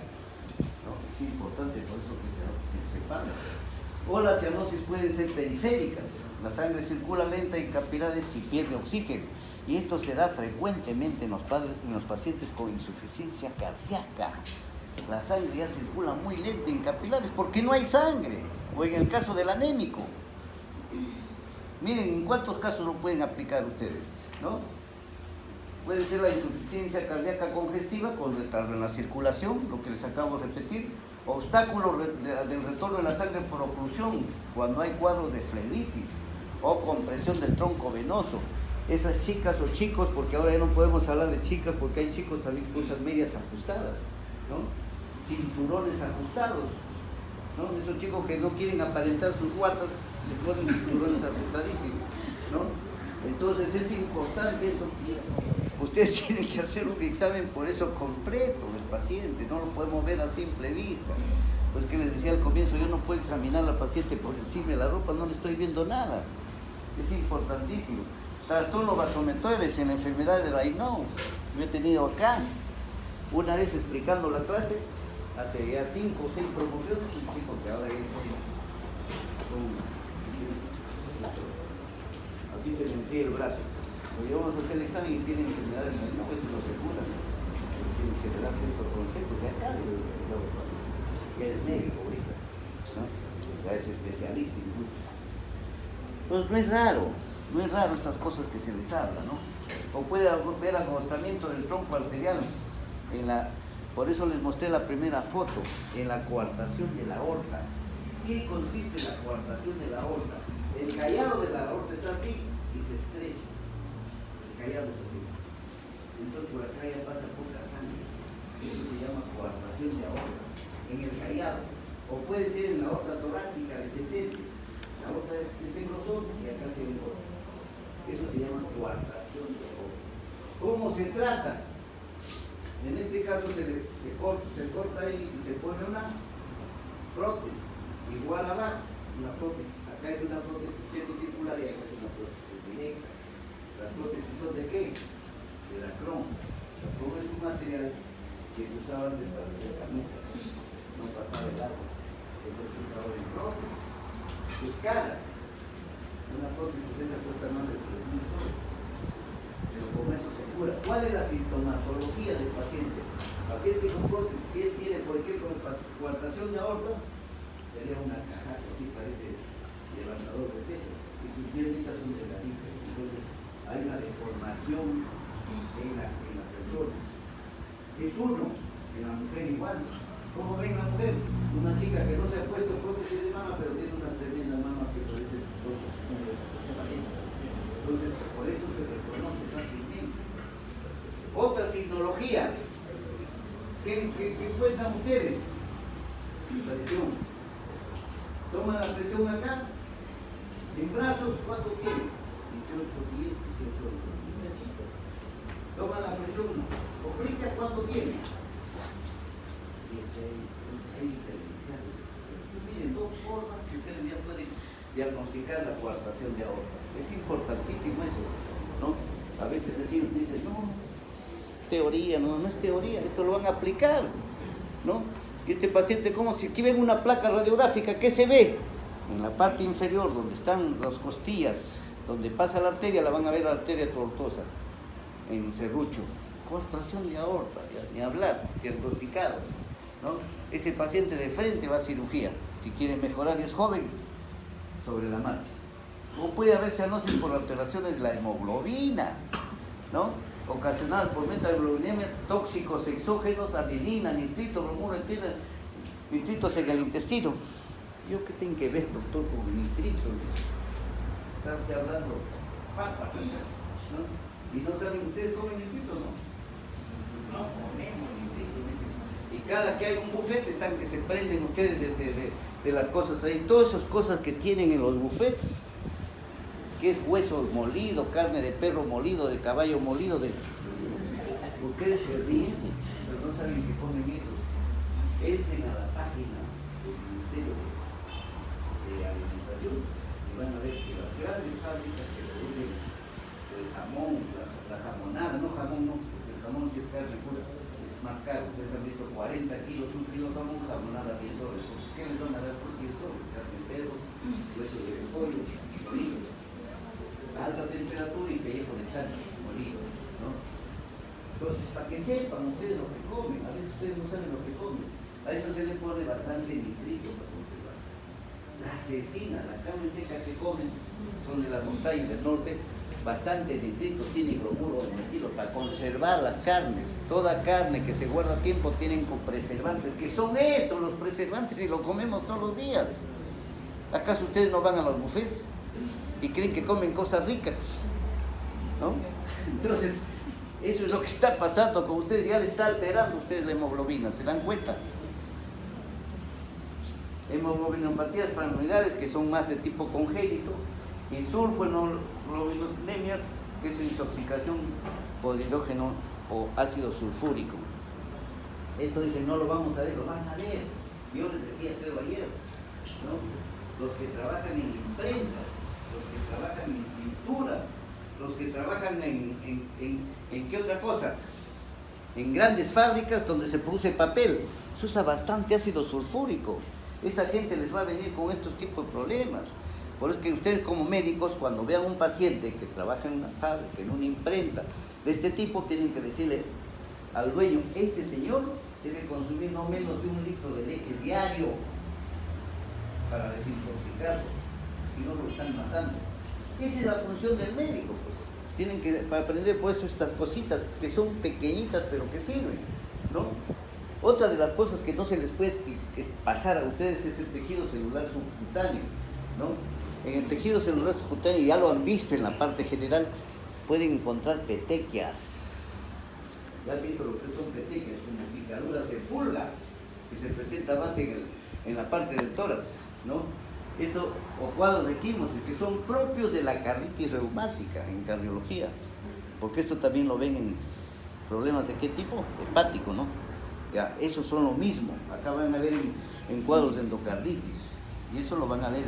A: ¿no? Es importante por eso que se separan. O las cianosis pueden ser periféricas. La sangre circula lenta en capilares y pierde oxígeno. Y esto se da frecuentemente en los pacientes con insuficiencia cardíaca. La sangre ya circula muy lenta en capilares porque no hay sangre. O en el caso del anémico. Miren, ¿en cuántos casos lo pueden aplicar ustedes? ¿No? Puede ser la insuficiencia cardíaca congestiva con retardo en la circulación, lo que les acabo de repetir, obstáculos del retorno de la sangre por oclusión, cuando hay cuadros de flebitis, o compresión del tronco venoso. Esas chicas o chicos, porque ahora ya no podemos hablar de chicas, porque hay chicos también que usan medias ajustadas, ¿no? Cinturones ajustados, ¿no? Esos chicos que no quieren aparentar sus guatas, se ponen cinturones ajustadísimos, ¿no? Entonces es importante eso. Ustedes tienen que hacer un examen por eso completo del paciente, no lo podemos ver a simple vista. Pues que les decía al comienzo, yo no puedo examinar al paciente por encima de la ropa, no le estoy viendo nada. Es importantísimo. Trastorno vasomotores en la enfermedad de Raynaud. Yo he tenido acá, una vez explicando la clase, hace ya 5 o 6 promociones, un chico que ahora es aquí se le enfría el brazo. Lo llevamos a hacer el examen y tiene enfermedad de Raynaud, eso no se cura. Tiene que dar ciertos conceptos de acá, ya es médico ahorita, ¿no? Ya es especialista incluso. Entonces no es raro estas cosas que se les habla, ¿no? O puede haber agostamiento del tronco arterial, por eso les mostré la primera foto, en la coartación de la aorta. ¿Qué consiste la coartación de la aorta? El callado de la aorta está así y se estrecha. El callado es así. Entonces por acá ya pasa poca sangre. Eso se llama coartación de aorta. En el callado. O puede ser en la aorta torácica de 70. La aorta está en grosor y acá se engorda. Eso se llama coartación de aorta. ¿Cómo se trata? En este caso se corta ahí y se pone una prótesis igual a una prótesis. Acá es una prótesis semicircular y acá es una prótesis directa. ¿Las prótesis son de qué? De la cromo. La cromo es un material que se usaba antes para hacer camisas. No pasaba el agua. Eso se usa ahora en prótesis. Es cara. Una prótesis de esa cuesta más de 3.000 soles. Pero con eso se cura. ¿Cuál es la sintomatología del paciente? El paciente con prótesis, si él tiene cualquier coartación de aorta, sería una cajaza, así parece levantador de pesas, y sus piernitas son delgaditas. Entonces hay una deformación en la persona. Es uno, en la mujer igual. ¿Cómo ven la mujer? Una chica que no se ha puesto prótesis de mama, pero tiene unas tremendas mamas que parecen prótesis de pareja. Entonces, por eso se reconoce fácilmente. Otra signología. ¿Qué cuentan ustedes? Presión. Toma la presión acá. En brazos, ¿cuánto tiene? 18, 10, 18. Toma la presión. Obliga, ¿cuánto tiene? 16. Ahí está. Miren, dos formas que ustedes ya pueden diagnosticar la coartación de aorta. Es importantísimo eso, ¿no? A veces dicen, no, teoría, no es teoría, esto lo van a aplicar, ¿no? Y este paciente, como si aquí ven una placa radiográfica, ¿qué se ve? En la parte inferior, donde están las costillas, donde pasa la arteria, la van a ver la arteria tortuosa, en serrucho. Coartación de aorta, ya, ni hablar, diagnosticado, ¿no? Ese paciente de frente va a cirugía, si quiere mejorar y es joven, sobre la marcha. O puede haber cianosis por alteraciones de la hemoglobina, ¿no? Ocasionadas por metahemoglobinemia, tóxicos exógenos, adilina, nitrito, bromuro, etina, nitritos en el intestino. ¿Yo qué tengo que ver, doctor, con nitrito? Estás hablando papas, ¿no? ¿Y no saben ustedes comen nitrito, no? No comemos nitrito, dicen. Y cada que hay un buffet están que se prenden ustedes de las cosas ahí, todas esas cosas que tienen en los buffets, que es hueso molido, carne de perro molido, de caballo molido, ustedes se ríen, pero no saben que comen eso. Entren a la página del Ministerio de Alimentación y van a ver que las grandes fábricas que producen el jamón, la jamonada, no, porque el jamón si es carne pura, es más caro. Ustedes han visto 40 kilos, un kilo de jamón, jamonada 10 soles. ¿Qué les van a dar por 10 soles? Carne de perro, hueso de pollo, molido, a alta temperatura y pellejo de chancho, molido, ¿no? Entonces, para que sepan ustedes lo que comen, a veces ustedes no saben lo que comen. A eso se les pone bastante nitrito para conservar. La cecina, la carne seca que comen, son de las montañas del norte, bastante nitrito, tiene bromuro de metilo para conservar las carnes. Toda carne que se guarda a tiempo tienen preservantes, que son estos los preservantes y lo comemos todos los días. ¿Acaso ustedes no van a los buffets y creen que comen cosas ricas? ¿No? Entonces, eso es lo que está pasando con ustedes, ya les está alterando a ustedes la hemoglobina, ¿se dan cuenta? Hemoglobinopatías familiares que son más de tipo congénito, y sulfoneuroglobinemias, que es intoxicación por hidrógeno o ácido sulfúrico. Esto dicen, no lo vamos a ver, lo van a ver. Yo les decía, creo ayer, ¿no? Los que trabajan en imprentas, los que trabajan en pinturas, los que trabajan en ¿qué otra cosa? En grandes fábricas donde se produce papel, se usa bastante ácido sulfúrico. Esa gente les va a venir con estos tipos de problemas. Por eso que ustedes como médicos, cuando vean un paciente que trabaja en una fábrica, en una imprenta de este tipo, tienen que decirle al dueño, este señor debe consumir no menos de 1 litro de leche diario para desintoxicarlo, si no lo están matando. Esa es la función del médico, pues. Tienen que aprender pues estas cositas que son pequeñitas pero que sirven, ¿no? Otra de las cosas que no se les puede pasar a ustedes es el tejido celular subcutáneo, ¿no? En el tejido celular subcutáneo, ya lo han visto en la parte general, pueden encontrar petequias. Ya han visto lo que son petequias, como picaduras de pulga, que se presenta más en la parte del tórax, ¿no? Esto, o cuadros de quimosis, que son propios de la carditis reumática en cardiología, porque esto también lo ven en problemas de qué tipo, hepático, ¿no? Ya, esos son lo mismo, acá van a ver en cuadros de endocarditis, y eso lo van a ver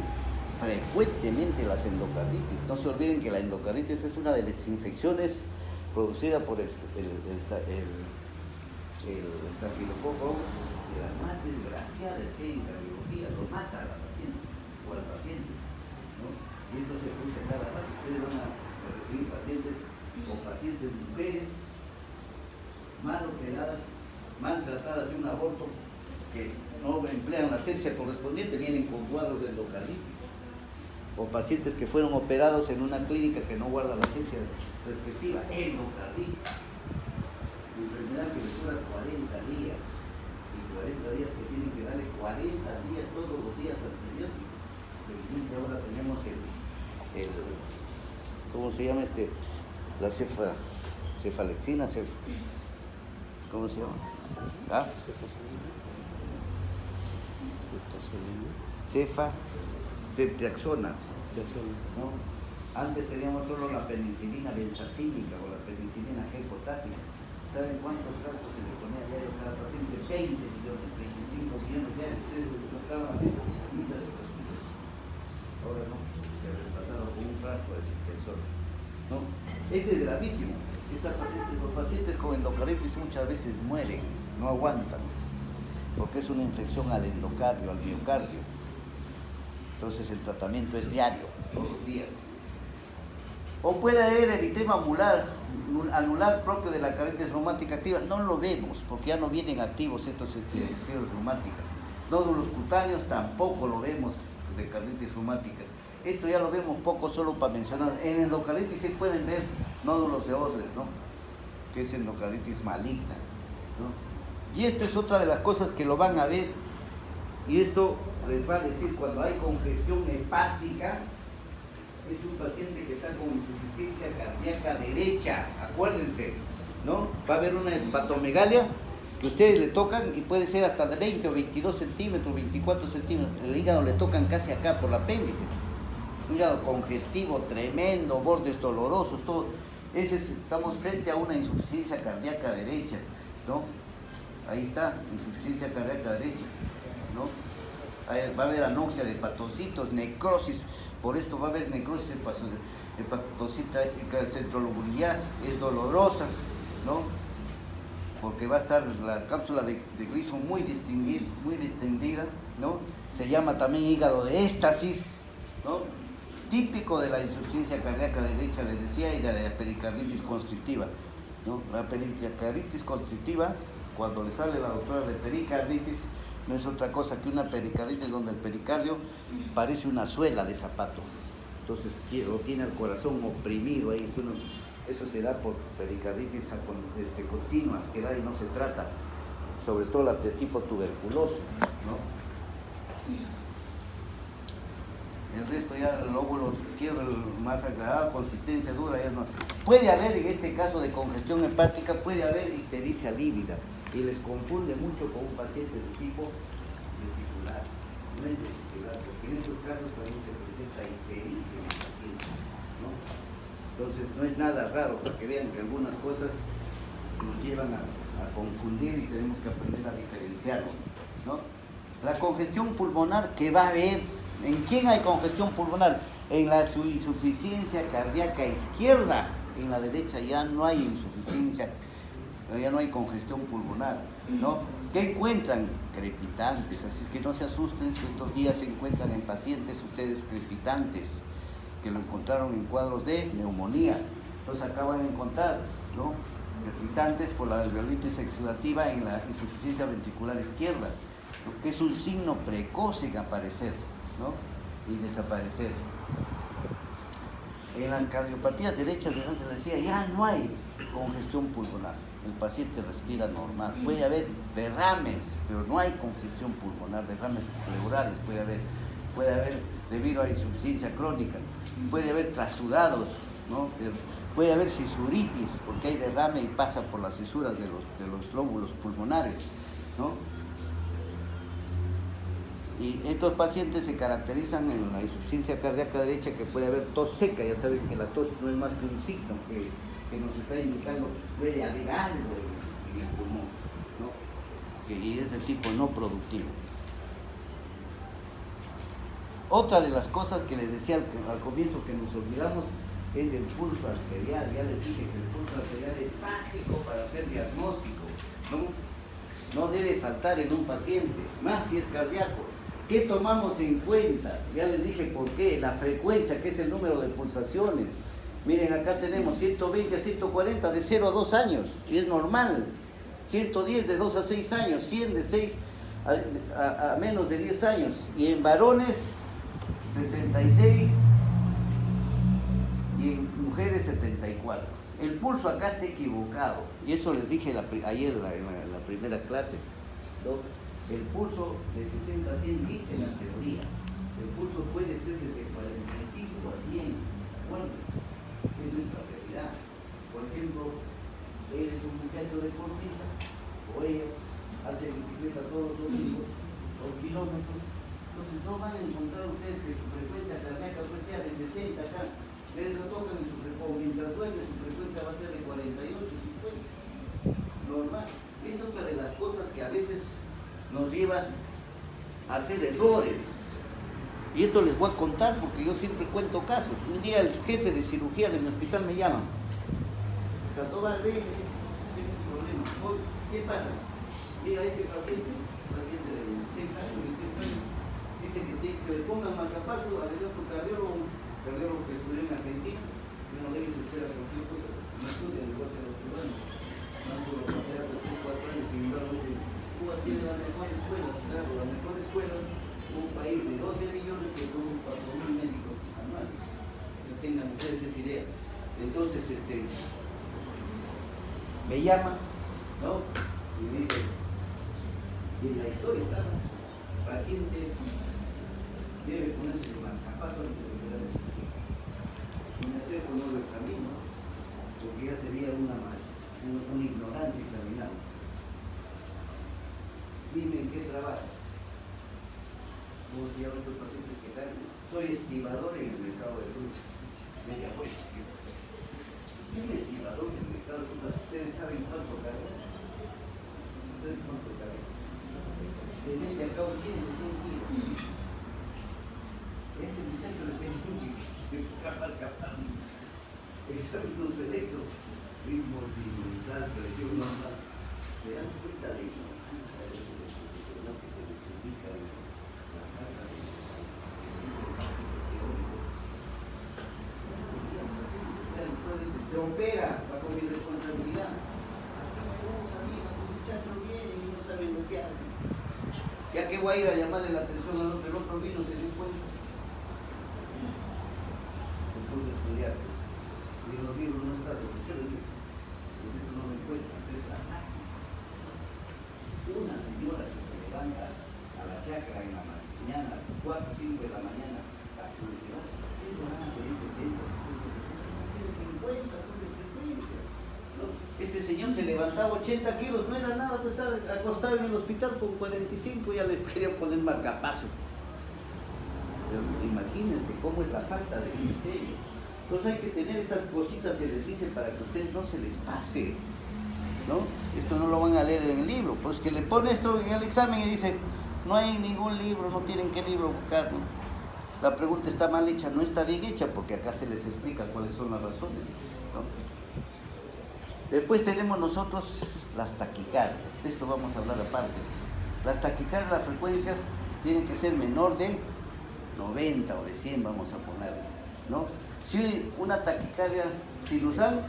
A: frecuentemente las endocarditis. No se olviden que la endocarditis es una de las infecciones producida por el estafilococo, de las más desgraciadas que hay en cardiología, lo mata a la paciente o al paciente, ¿no? Y esto se produce cada rato. Ustedes van a recibir pacientes o pacientes mujeres mal operadas, maltratadas de un aborto, que no emplean la asepsia correspondiente, vienen con cuadros de endocarditis. O pacientes que fueron operados en una clínica que no guarda la asepsia respectiva, endocarditis. Enfermedad que les dura 40 días. Y 40 días que tienen que darle 40 días todos los días antibióticos. Felizmente ahora tenemos ¿cómo se llama la cefalexina, ¿cómo se llama? ¿Ah? Ceftriaxona, ¿no? Antes teníamos solo la penicilina benzatínica o la penicilina G potásica. ¿Saben cuántos frascos se le ponía a diario a cada paciente? 20 millones, 25 millones diarios. Ustedes encontraban esa cita de frascos. Ahora no, se ha reemplazado con un frasco de Ceftriaxona, ¿no? Este es gravísimo. Los pacientes con endocarditis muchas veces mueren, no aguantan, porque es una infección al endocardio, al miocardio. Entonces el tratamiento es diario, todos los días. O puede haber eritema anular propio de la carditis reumática activa. No lo vemos, porque ya no vienen activos estos fibras reumáticas. Nódulos cutáneos tampoco lo vemos de carditis reumática. Esto ya lo vemos poco, solo para mencionar. En endocarditis sí pueden ver nódulos de Odle, ¿no? Que es endocarditis maligna, ¿no? Y esto es otra de las cosas que lo van a ver. Y esto les va a decir cuando hay congestión hepática, es un paciente que está con insuficiencia cardíaca derecha, acuérdense, ¿no? Va a haber una hepatomegalia que ustedes le tocan y puede ser hasta de 20 o 22 centímetros, 24 centímetros. El hígado le tocan casi acá por el apéndice. Un hígado congestivo tremendo, bordes dolorosos, todo. Estamos frente a una insuficiencia cardíaca derecha, ¿no? Ahí está, insuficiencia cardíaca derecha, ¿no? Va a haber anoxia de hepatocitos, necrosis, por esto va a haber necrosis hepatocita centrolobular, es dolorosa, ¿no? Porque va a estar la cápsula de Gleason muy distendida, ¿no? Se llama también hígado de éstasis, ¿no? Típico de la insuficiencia cardíaca derecha, les decía, y de la pericarditis constrictiva, ¿no? La pericarditis constrictiva, cuando le sale la doctora de pericarditis, no es otra cosa que una pericarditis donde el pericardio parece una suela de zapato. Entonces lo tiene el corazón oprimido ahí. Eso se da por pericarditis continuas, que da y no se trata, sobre todo la de tipo tuberculoso, ¿no? El resto ya el lóbulo izquierdo más agradable, consistencia dura, ya no. Puede haber en este caso de congestión hepática, puede haber ictericia lívida y les confunde mucho con un paciente de tipo vesicular. No es vesicular, porque en estos casos también se presenta ictericia en el paciente, ¿no? Entonces no es nada raro, para que vean que algunas cosas nos llevan a confundir y tenemos que aprender a diferenciarlo, ¿no? La congestión pulmonar que va a haber. ¿En quién hay congestión pulmonar? En la insuficiencia cardíaca izquierda. En la derecha ya no hay insuficiencia, ya no hay congestión pulmonar, ¿no? ¿Qué encuentran? Crepitantes, así es que no se asusten si estos días se encuentran en pacientes ustedes crepitantes, que lo encontraron en cuadros de neumonía. Los acaban de encontrar, ¿no? Crepitantes por la alveolitis exudativa en la insuficiencia ventricular izquierda, que es un signo precoz en aparecer, ¿no? Y desaparecer. En las cardiopatías derechas de le decía, ya no hay congestión pulmonar. El paciente respira normal. Puede haber derrames, pero no hay congestión pulmonar, derrames pleurales puede haber debido a insuficiencia crónica, puede haber trasudados, ¿no? Puede haber cisuritis, porque hay derrame y pasa por las cisuras de los lóbulos pulmonares, ¿no? Y estos pacientes se caracterizan en la insuficiencia cardíaca derecha, que puede haber tos seca. Ya saben que la tos no es más que un signo que nos está indicando puede haber algo en el pulmón, ¿no? Y es de tipo no productivo. Otra de las cosas que les decía al comienzo que nos olvidamos es el pulso arterial. Ya les dije que el pulso arterial es básico para hacer diagnóstico, ¿no? No debe faltar en un paciente, más si es cardíaco. ¿Qué tomamos en cuenta? Ya les dije por qué. La frecuencia, que es el número de pulsaciones. Miren, acá tenemos 120 a 140 de 0 a 2 años, y es normal. 110 de 2 a 6 años, 100 de 6 a menos de 10 años. Y en varones, 66, y en mujeres, 74. El pulso acá está equivocado, y eso les dije ayer en la primera clase, ¿no? El pulso de 60 a 100 dice la teoría. El pulso puede ser desde 45 a 100. Bueno, es nuestra realidad. Por ejemplo, él es un muchacho deportista, o ella hace bicicleta todos los domingos, 2 kilómetros. Entonces no van a encontrar ustedes que su frecuencia cardíaca pues sea de 60 acá. Les lo tocan en o mientras duerme su frecuencia va a ser de 48, 50. Normal. Es otra de las cosas que a veces nos lleva a hacer errores. Y esto les voy a contar porque yo siempre cuento casos. Un día el jefe de cirugía de mi hospital me llama. Cristóbal, ven, tengo un problema. ¿Qué pasa? Mira, este paciente de 6 años, 28 años, dice que le pongan marcapaso, arregló tu cardiólogo que estudió en Argentina, y no debe esperar cualquier cosa, no estudia igual que los cubanos. No puedo pasar hace 3 o 4 años, sin embargo, dice, Cuba tiene las mejores escuelas, claro, las mejores escuelas, un país de 12 millones que produce 4.000 médicos anuales. Que tengan ustedes esa idea. Entonces, me llama, ¿no? Y me dice, y en la historia está, paciente debe ponerse de marcapaso antes de quedar en su casa. Y me acerco, no lo examino, porque ya sería una ignorancia examinada. Dime en qué trabajas. ¿Cómo se llama estos pacientes que están? Soy estibador en el mercado de frutas. Media vuelta. ¿Quién es estibador en el mercado de frutas? ¿Ustedes saben cuánto carga? ¿Ustedes cuánto carga? Se mete acá un 100 kilos. Ese muchacho le pedí que se escapa al capaz. Exámenes electro, ritmos y sal, presión normal. ¿Se dan cuenta de ello? Lo que se les indica en la carga de principios básicos teóricos. Se opera bajo mi responsabilidad. Así me gusta a mí, los muchachos vienen y no saben lo que hacen. Ya que voy a ir a llamarle la atención al otro, el otro vino, se dio cuenta. Se puso a estudiar. Y en los libros no está lo que se le dice. Por eso no me encuentra. Entonces, una señora que se levanta a la chacra en la mañana, 4 o 5 de la mañana, a cultivar, es una que dice 70, 60, tiene 50, tiene 50. ¿No? Este señor se levantaba 80 kilos, no era nada, pues estaba acostado en el hospital con 45, ya le querían poner marcapaso. Pero imagínense cómo es la falta de criterio. Entonces hay que tener estas cositas, se les dice, para que a ustedes no se les pase, ¿no? Esto no lo van a leer en el libro, pues que le pone esto en el examen y dice, no hay ningún libro, no tienen qué libro buscar, ¿no? La pregunta está mal hecha, no está bien hecha, porque acá se les explica cuáles son las razones, ¿no? Después tenemos nosotros las taquicardias, de esto vamos a hablar aparte. Las taquicardias, la frecuencia tiene que ser menor de 90 o de 100, vamos a ponerle, ¿no? Si una taquicardia sinusal,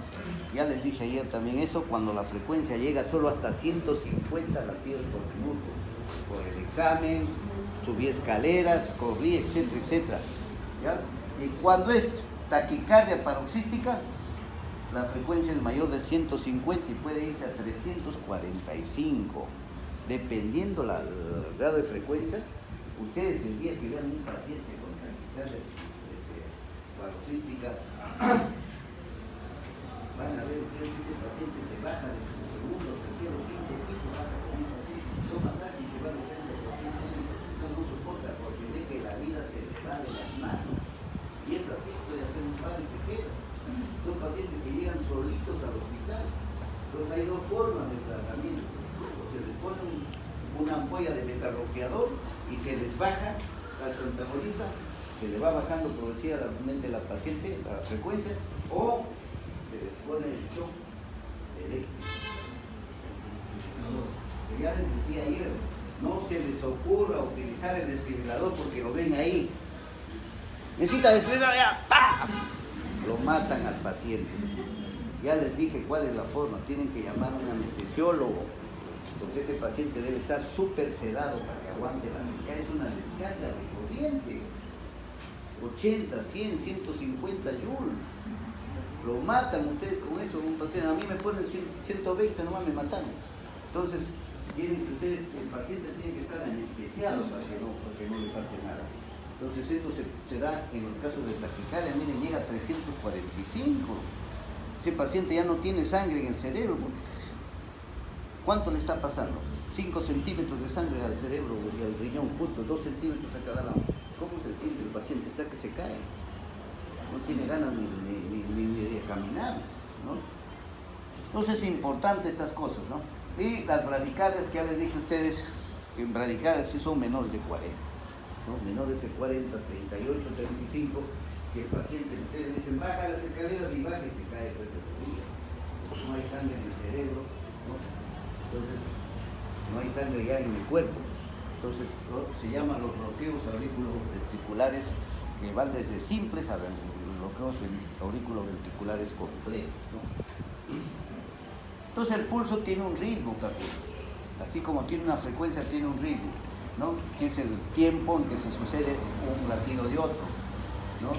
A: ya les dije ayer también eso, cuando la frecuencia llega solo hasta 150 latidos por minuto, por el examen, subí escaleras, corrí, etcétera, etcétera, ¿ya? Y cuando es taquicardia paroxística, la frecuencia es mayor de 150 y puede irse a 345. Dependiendo el grado de frecuencia, ustedes el día que vean un paciente con taquicardia paroxística, van a ver ustedes que ese paciente se baja de su segundo, tercero, quinto piso, baja con un paciente, toma taxi y se va al centro, no soporta porque ve que la vida se le va de las manos. Y es así, puede hacer un padre y se queda. Son pacientes que llegan solitos al hospital. Entonces hay dos formas de tratamiento. O se les pone una ampolla de beta-bloqueador y se les baja la antagonista, se le va bajando progresivamente la paciente, la frecuencia, o se les pone el shock eléctrico. Ya les decía ayer, no se les ocurra utilizar el desfibrilador porque lo ven ahí. Necesita desfibrilador, ya, ¡pam! Lo matan al paciente. Ya les dije cuál es la forma, tienen que llamar a un anestesiólogo, porque ese paciente debe estar súper sedado para que aguante la descarga. Es una descarga de corriente, 80, 100, 150 joules. Lo matan ustedes con eso, un paciente. A mí me ponen 120, nomás me mataron. Entonces, tienen que ustedes, el paciente tiene que estar anestesiado para que no le pase nada. Entonces esto se da en los casos de taquicardia, miren, llega a 345. Ese paciente ya no tiene sangre en el cerebro. ¿Cuánto le está pasando? 5 centímetros de sangre al cerebro y al riñón juntos, 2 centímetros a cada lado. ¿Cómo se siente el paciente? Está que se cae. No tiene ganas ni de caminar, ¿no? Entonces es importante estas cosas, ¿no? Y las bradicardias, que ya les dije a ustedes, que en bradicardias sí son menores de 40, ¿no? Menores de 40, 38, 35, que el paciente, ustedes dicen, baja las escaleras y baja y se cae pues de rodillas. No hay sangre en el cerebro, ¿no? Entonces, no hay sangre ya en el cuerpo. Entonces, se llaman los bloqueos auriculoventriculares, que van desde simples a bloqueos auriculoventriculares completos, ¿no? Entonces el pulso tiene un ritmo también, así como tiene una frecuencia, tiene un ritmo, ¿no? Que es el tiempo en que se sucede un latido de otro, ¿no?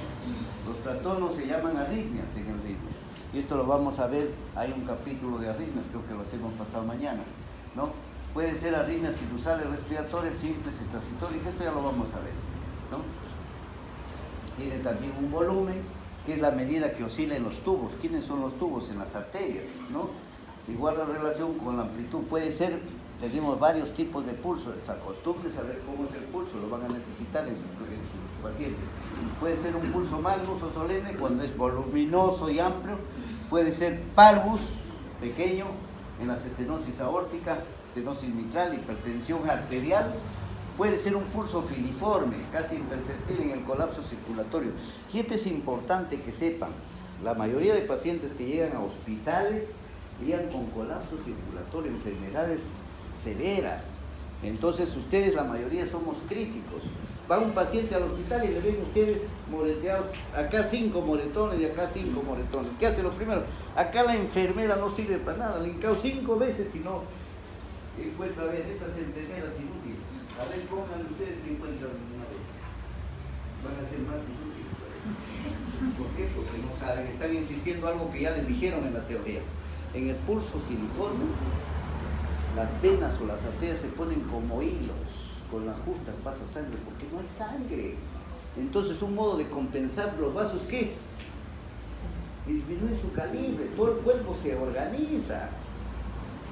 A: Los trastornos se llaman arritmias en el ritmo, y esto lo vamos a ver, hay un capítulo de arritmias, creo que lo hacemos pasado mañana, ¿no? Puede ser arritmias sinusales respiratorias, simples, extrasitóricas, esto ya lo vamos a ver, ¿no? Tiene también un volumen, que es la medida que oscila en los tubos. ¿Quiénes son los tubos? En las arterias, ¿no? Igual la relación con la amplitud. Puede ser, tenemos varios tipos de pulso. Acostúmbrense a ver cómo es el pulso, lo van a necesitar en sus pacientes. Puede ser un pulso magnus o solemne cuando es voluminoso y amplio. Puede ser parvus, pequeño, en las estenosis aórtica, estenosis mitral, hipertensión arterial. Puede ser un pulso filiforme, casi imperceptible en el colapso circulatorio. Y esto es importante que sepan, la mayoría de pacientes que llegan a hospitales llegan con colapso circulatorio, enfermedades severas. Entonces ustedes, la mayoría, somos críticos. Va un paciente al hospital y le ven ustedes moreteados, acá 5 moretones y acá 5 moretones. ¿Qué hace lo primero? Acá la enfermera no sirve para nada, le encao 5 veces y no encuentra a ver estas enfermeras inútiles. A ver, pongan ustedes si encuentran una vez. Van a ser más inútiles. ¿Por qué? Porque no saben, están insistiendo algo que ya les dijeron en la teoría. En el pulso filiforme, las venas o las arterias se ponen como hilos, con las justas pasa sangre, porque no hay sangre. Entonces un modo de compensar los vasos, ¿qué es? Disminuye su calibre, todo el cuerpo se organiza.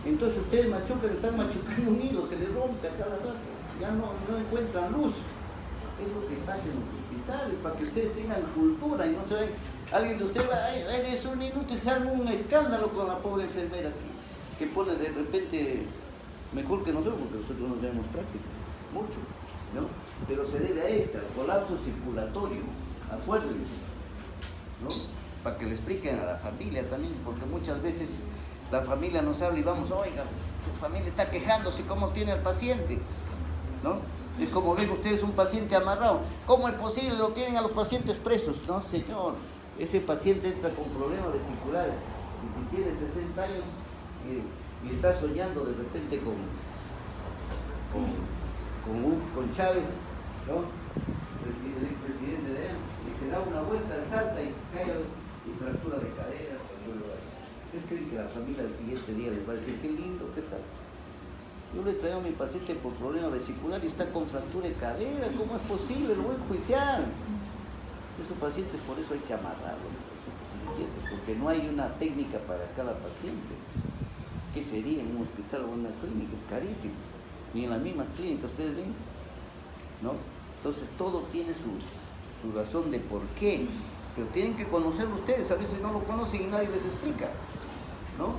A: Entonces ustedes machucan, están machucando un hilo, se les rompe a cada rato. Ya no encuentran luz. Es lo que pasa en los hospitales, para que ustedes tengan cultura y no se vayan. Alguien de ustedes va, eres un inútil, se arma un escándalo con la pobre enfermera aquí, que pone de repente mejor que nosotros, porque nosotros no tenemos práctica, mucho, ¿no? Pero se debe a esta, al colapso circulatorio, acuérdense, ¿no? Para que le expliquen a la familia también, porque muchas veces la familia nos habla y vamos, oiga, su familia está quejándose, ¿cómo tiene al paciente? ¿No? Es como ven ustedes un paciente amarrado. ¿Cómo es posible? Lo tienen a los pacientes presos. No, señor. Ese paciente entra con problemas vesiculares. Y si tiene 60 años y está soñando de repente con Chávez, ¿no? El expresidente de él, se da una vuelta, salta y se cae y fractura de cadera. ¿Ustedes creen que la familia al siguiente día les va a decir qué lindo que está? Yo le traigo a mi paciente por problema vesicular y está con fractura de cadera. ¿Cómo es posible? Lo voy a enjuiciar. Esos pacientes, por eso hay que amarrarlos, porque no hay una técnica para cada paciente. ¿Qué sería en un hospital o en una clínica? Es carísimo. Ni en las mismas clínicas, ustedes ven, ¿no? Entonces todo tiene su razón de por qué, pero tienen que conocerlo ustedes. A veces no lo conocen y nadie les explica, ¿no?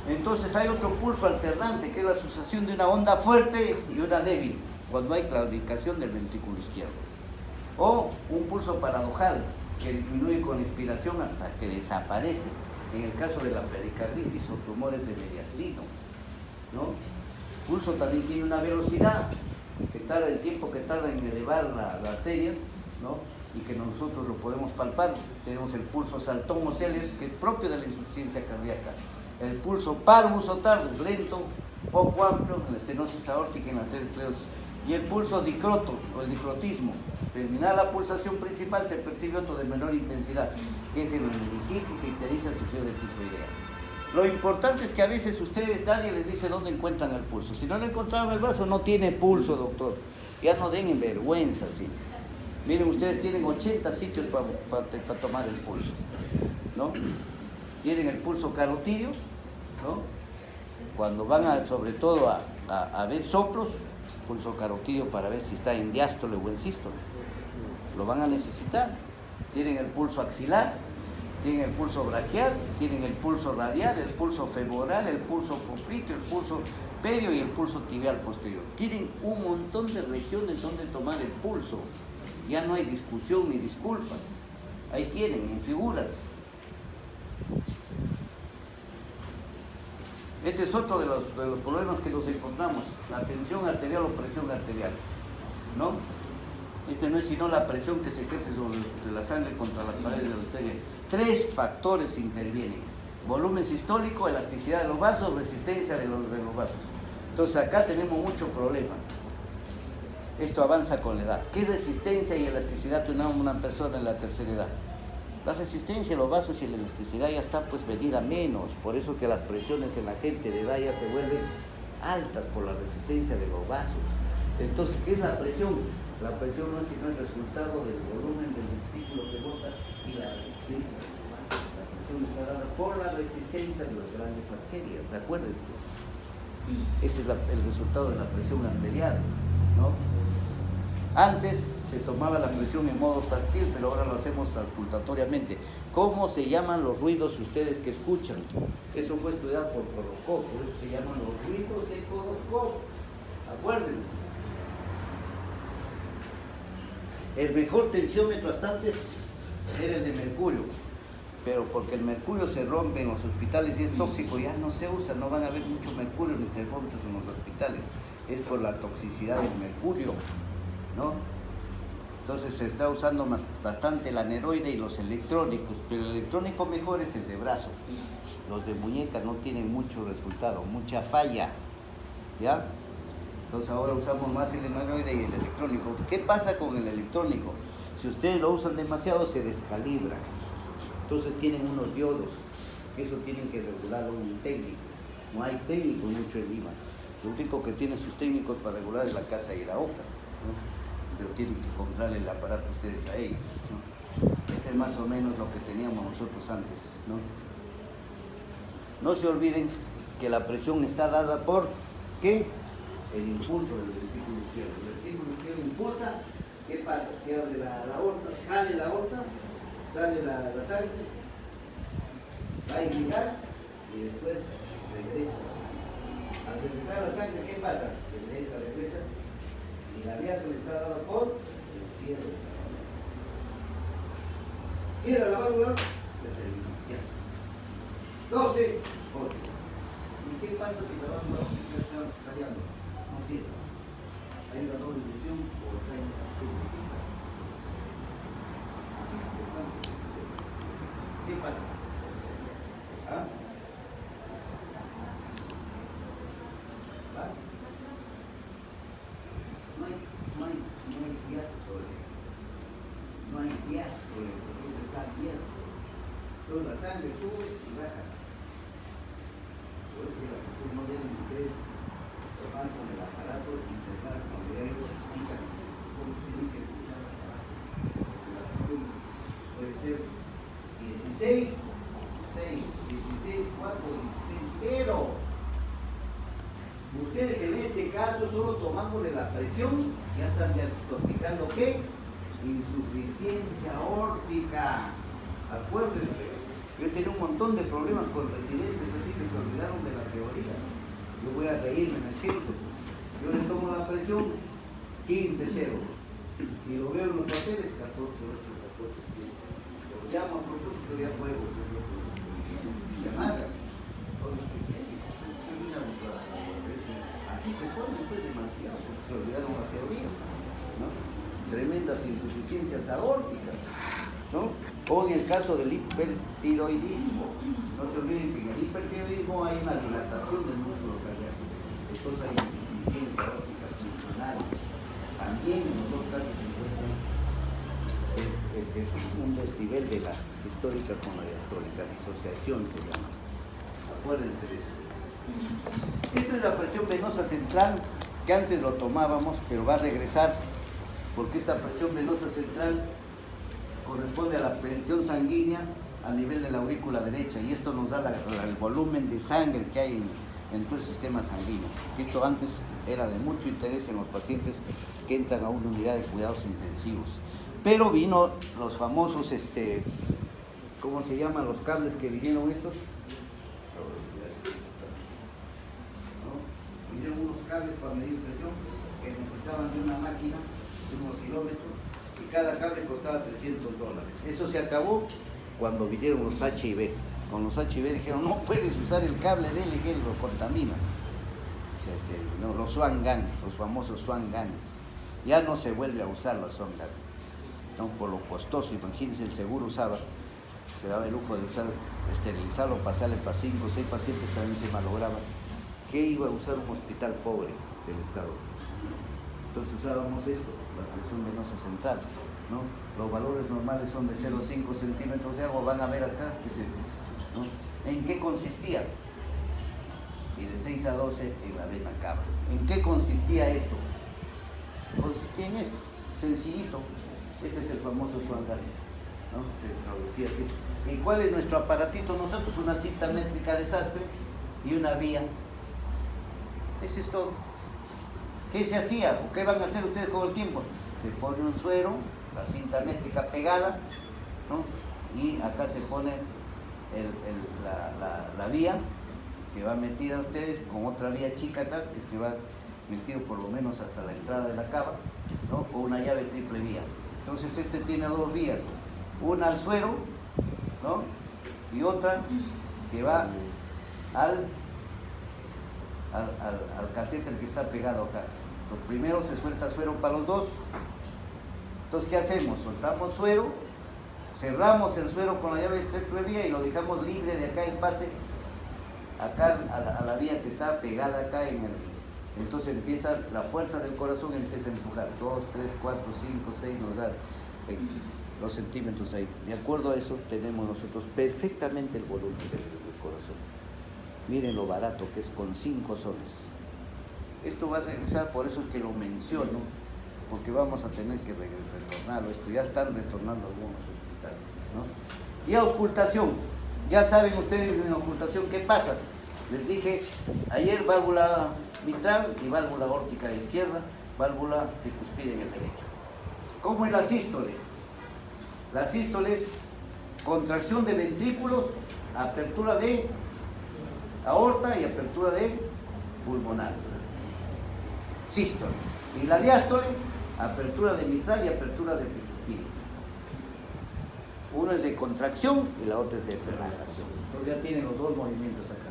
A: Entonces hay otro pulso alternante, que es la asociación de una onda fuerte y una débil, cuando hay claudicación del ventrículo izquierdo. O un pulso paradojal, que disminuye con inspiración hasta que desaparece, en el caso de la pericarditis o tumores de mediastino, ¿no? Pulso también tiene una velocidad, que tarda el tiempo que tarda en elevar la arteria, ¿no? Y que nosotros lo podemos palpar. Tenemos el pulso saltón o celer, que es propio de la insuficiencia cardíaca. El pulso parvus o tardus, lento, poco amplio, en la estenosis aórtica y en la arteriosclerosis. Y el pulso dicroto o el dicrotismo. Terminada la pulsación principal se percibe otro de menor intensidad, que es el meningitis, ictericia y fiebre tifoidea. Lo importante es que a veces ustedes, nadie les dice dónde encuentran el pulso. Si no lo encontraron el brazo, no tiene pulso, doctor. Ya no den en vergüenza, ¿sí? Miren, ustedes tienen 80 sitios para tomar el pulso, ¿no? Tienen el pulso carotidio, ¿no? Cuando van sobre todo a ver soplos, pulso carotidio para ver si está en diástole o en sístole. Lo van a necesitar. Tienen el pulso axilar, tienen el pulso braquial, tienen el pulso radial, el pulso femoral, el pulso popliteo, el pulso perio y el pulso tibial posterior. Tienen un montón de regiones donde tomar el pulso. Ya no hay discusión ni disculpas. Ahí tienen, en figuras. Este es otro de los problemas que nos encontramos, la tensión arterial o presión arterial, ¿no? Este no es sino la presión que se ejerce sobre la sangre contra las paredes de la arteria. 3 factores intervienen: volumen sistólico, elasticidad de los vasos, resistencia de los vasos. Entonces acá tenemos mucho problema. Esto avanza con la edad. ¿Qué resistencia y elasticidad tiene una persona en la tercera edad? La resistencia de los vasos y la elasticidad ya está pues venida menos, por eso que las presiones en la gente de edad ya se vuelven altas por la resistencia de los vasos. Entonces, ¿qué es la presión? La presión no es sino el resultado del volumen del ventrículo que bota y la resistencia de los vasos. La presión está dada por la resistencia de las grandes arterias, acuérdense. Ese es el resultado de la presión arterial, ¿no? Antes se tomaba la presión en modo táctil, pero ahora lo hacemos auscultatoriamente. ¿Cómo se llaman los ruidos ustedes que escuchan? Eso fue estudiado por Korokov, por eso se llaman los ruidos de Korokov. Acuérdense. El mejor tensiómetro hasta antes era el de mercurio, pero porque el mercurio se rompe en los hospitales y es tóxico, ya no se usa, no van a haber mucho mercurio ni termómetros en los hospitales. Es por la toxicidad del mercurio, ¿no? Entonces se está usando bastante el aneroide y los electrónicos, pero el electrónico mejor es el de brazo. Los de muñeca no tienen mucho resultado, mucha falla, ¿ya? Entonces ahora usamos más el aneroide y el electrónico. ¿Qué pasa con el electrónico? Si ustedes lo usan demasiado se descalibra. Entonces tienen unos diodos, eso tienen que regularlo un técnico. No hay técnico mucho en Lima. Lo único que tienen sus técnicos para regular es la casa y la otra, ¿no? Pero tienen que comprarle el aparato a ustedes a ellos, ¿no? Este es más o menos lo que teníamos nosotros antes, ¿no? No se olviden que la presión está dada por ¿qué? El impulso del ventrículo izquierdo. El ventrículo izquierdo impulsa, ¿qué pasa? Se abre la aorta, sale la aorta, sale la sangre, va a irrigar y después regresa. Al regresar la sangre, ¿qué pasa? Regresa. Y la diástole está dada por el cierre. Cierra la válvula, se terminó. Ya está. 12, 8. ¿Y qué pasa si la válvula ya está fallando? No cierra. Hay una doble ilusión o está en la ¿qué pasa? ¿Ah? ¿Va? No hay diástole. hay diástole, porque está abierto. Entonces la sangre sube y baja. Por eso que la presión no deben ustedes tomar con el aparato y cerrar cuando ya ellos explican cómo se tiene que escuchar el aparato. Porque la presión puede ser 16, 6, 16, 4, 16, 0. Ustedes en este caso, solo tomándole la presión, ya están diagnosticando ¿qué? Insuficiencia aórtica. Acuérdense, yo tenía un montón de problemas con residentes así que se olvidaron de la teoría. Yo voy a reírme, me siento. Yo le tomo la presión 15-0 y lo veo en los papeles 14-8, 14-7. Lo llamo a profesor, ya juego. Se amarga. Así se pone después demasiado, porque se olvidaron la teoría, ¿no? Tremendas insuficiencias aórticas, ¿no? O en el caso del hipertiroidismo, no se olviden que en el hipertiroidismo hay una dilatación del músculo cardíaco, entonces hay insuficiencia aórtica funcional. También en los dos casos se encuentra un desnivel de la sistólica con la diastólica, disociación se llama. Acuérdense de eso. Esta es la presión venosa central que antes lo tomábamos, pero va a regresar porque esta presión venosa central corresponde a la presión sanguínea a nivel de la aurícula derecha y esto nos da el volumen de sangre que hay en todo el sistema sanguíneo. Esto antes era de mucho interés en los pacientes que entran a una unidad de cuidados intensivos. Pero vino los famosos, ¿cómo se llaman los cables que vinieron estos? Vinieron unos cables para medir presión que necesitaban de una máquina de un oscilómetro y cada cable costaba $300. Eso se acabó cuando vinieron los HIV. Con los HIV dijeron, no puedes usar el cable de LG, lo contaminas. Se terminó. Los Swan Gang, los famosos Swan Gangs. Ya no se vuelve a usar la Swan Gang, ¿no? Por lo costoso. Imagínense, el seguro usaba, se daba el lujo de usar, esterilizarlo, pasarle para 5 o 6 pacientes, también se malograba. ¿Qué iba a usar un hospital pobre del Estado? Entonces usábamos esto, la presión venosa central, ¿no? Los valores normales son de 0,5 centímetros de agua, van a ver acá, ¿no? ¿En qué consistía? Y de 6 a 12 en la vena cava. ¿En qué consistía esto? Consistía en esto, sencillito. Este es el famoso Swan Gang, ¿no? Se traducía así. ¿Y cuál es nuestro aparatito? Nosotros una cinta métrica desastre y una vía. Eso es todo. ¿Qué se hacía? ¿O qué van a hacer ustedes con el tiempo? Se pone un suero, la cinta métrica pegada, ¿no? Y acá se pone la vía que va metida a ustedes con otra vía chica acá que se va metido por lo menos hasta la entrada de la cava, ¿no? Con una llave triple vía. Entonces este tiene dos vías, una al suero, ¿no? Y otra que va al catéter que está pegado acá. Entonces primero se suelta suero para los dos. Entonces ¿qué hacemos? Soltamos suero, cerramos el suero con la llave de triple vía y lo dejamos libre de acá el pase acá a la vía que está pegada acá en el. Entonces empieza la fuerza del corazón, empieza a empujar 2, 3, 4, 5, 6, nos da 2 centímetros ahí. De acuerdo a eso tenemos nosotros perfectamente el volumen del corazón. Miren lo barato que es con 5 soles. Esto va a regresar, por eso es que lo menciono, porque vamos a tener que retornarlo. Esto ya están retornando algunos hospitales, ¿no? Y auscultación. Ya saben ustedes en auscultación qué pasa. Les dije ayer válvula mitral y válvula aórtica de izquierda, válvula tricuspide en el derecho. ¿Cómo es la sístole? La sístole es contracción de ventrículos, apertura de aorta y apertura de pulmonar. Sístole. Y la diástole, apertura de mitral y apertura de tricuspide. Uno es de contracción y la otra es de relajación. Entonces ya tienen los dos movimientos acá.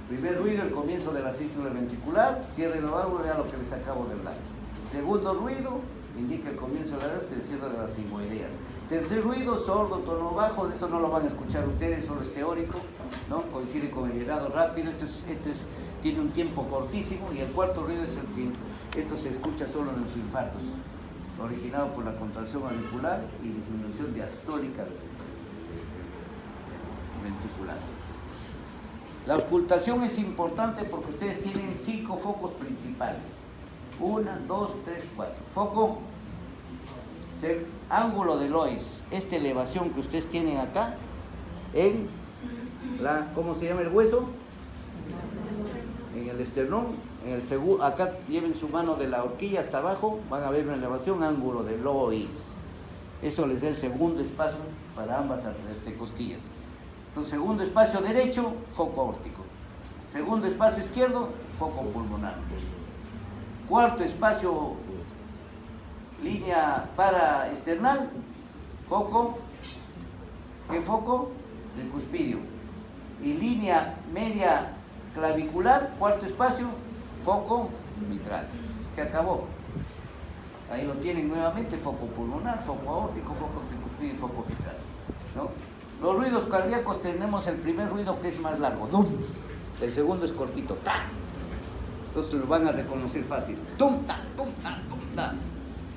A: Primer ruido, el comienzo de la sístole ventricular, cierre de la válvula, ya lo que les acabo de hablar. Segundo ruido, indica el comienzo de la diástole y el cierre de las sigmoideas. Tercer ruido, sordo, tono bajo, esto no lo van a escuchar ustedes, solo es teórico, ¿no? Coincide con el llenado rápido, tiene un tiempo cortísimo, y el cuarto ruido es el que esto se escucha solo en los infartos. originado por la contracción auricular y disminución diastólica ventricular. La auscultación es importante porque ustedes tienen 5 focos principales. 1, 2, 3, 4. Foco, ángulo de Lois, esta elevación que ustedes tienen acá, en la, ¿cómo se llama el hueso? En el esternón, en el segundo, acá lleven su mano de la horquilla hasta abajo, van a ver una elevación, ángulo de Lois. Eso les da el segundo espacio para ambas costillas. Entonces, segundo espacio derecho, foco aórtico. Segundo espacio izquierdo, foco pulmonar. Cuarto espacio, línea paraesternal, foco, ¿qué foco? Del cuspidio. Y línea media clavicular, cuarto espacio, foco mitral. Se acabó. Ahí lo tienen nuevamente, foco pulmonar, foco aórtico, foco tricuspidio y foco mitral, ¿no? Los ruidos cardíacos tenemos el primer ruido que es más largo, ¡dum! El segundo es cortito, ¡ta! Entonces lo van a reconocer fácil, ¡tum, ta, tum, ta, tum, ta!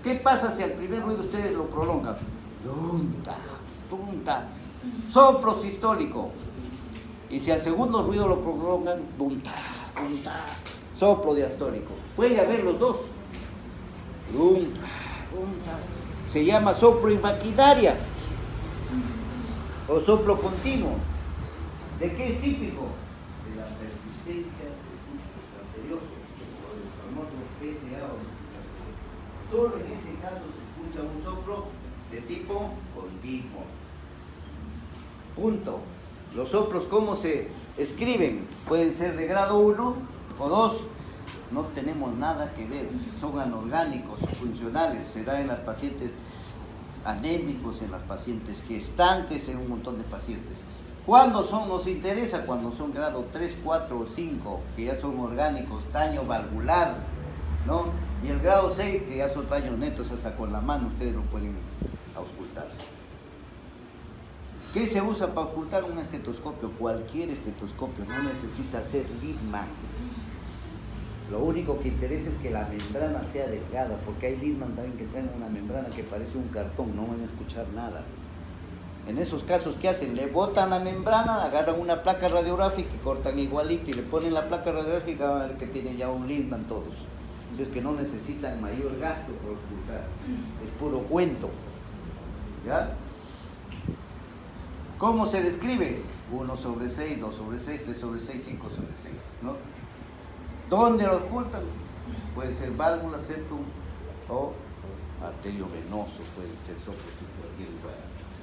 A: ¿Qué pasa si al primer ruido ustedes lo prolongan? ¡Tum, ta, tum, ta! Soplo sistólico. Y si al segundo ruido lo prolongan, ¡tum, ta, tum, ta! Soplo diastólico. Puede haber los dos. ¡Tum, ta, tum, ta! Se llama soplo inmaquinaria o soplo continuo. ¿De qué es típico? De la persistencia de puntos arteriosos, o del famoso PSA. Solo en ese caso se escucha un soplo de tipo continuo. Punto. Los soplos, ¿cómo se escriben? Pueden ser de grado 1 o 2. No tenemos nada que ver. Son anorgánicos, funcionales. Se da en las pacientes anémicos, en las pacientes gestantes, en un montón de pacientes. ¿Cuándo son? Nos interesa cuando son grado 3, 4 o 5, que ya son orgánicos, daño valvular, ¿no? Y el grado 6, que ya son daños netos, hasta con la mano ustedes lo pueden auscultar. ¿Qué se usa para auscultar un estetoscopio? Cualquier estetoscopio, no necesita ser Liebmann. Lo único que interesa es que la membrana sea delgada, porque hay Liebmann también que traen una membrana que parece un cartón, no van a escuchar nada. En esos casos, ¿qué hacen? Le botan la membrana, agarran una placa radiográfica y cortan igualito y le ponen la placa radiográfica, van a ver que tienen ya un Liebmann todos. Entonces que no necesitan mayor gasto por auscultar, es puro cuento. ¿Ya? ¿Cómo se describe? 1/6, 2/6, 3/6, 5/6, ¿no? ¿Dónde lo ocultan? Puede ser válvula, septum o arterio venoso, puede ser soplo en cualquier lugar.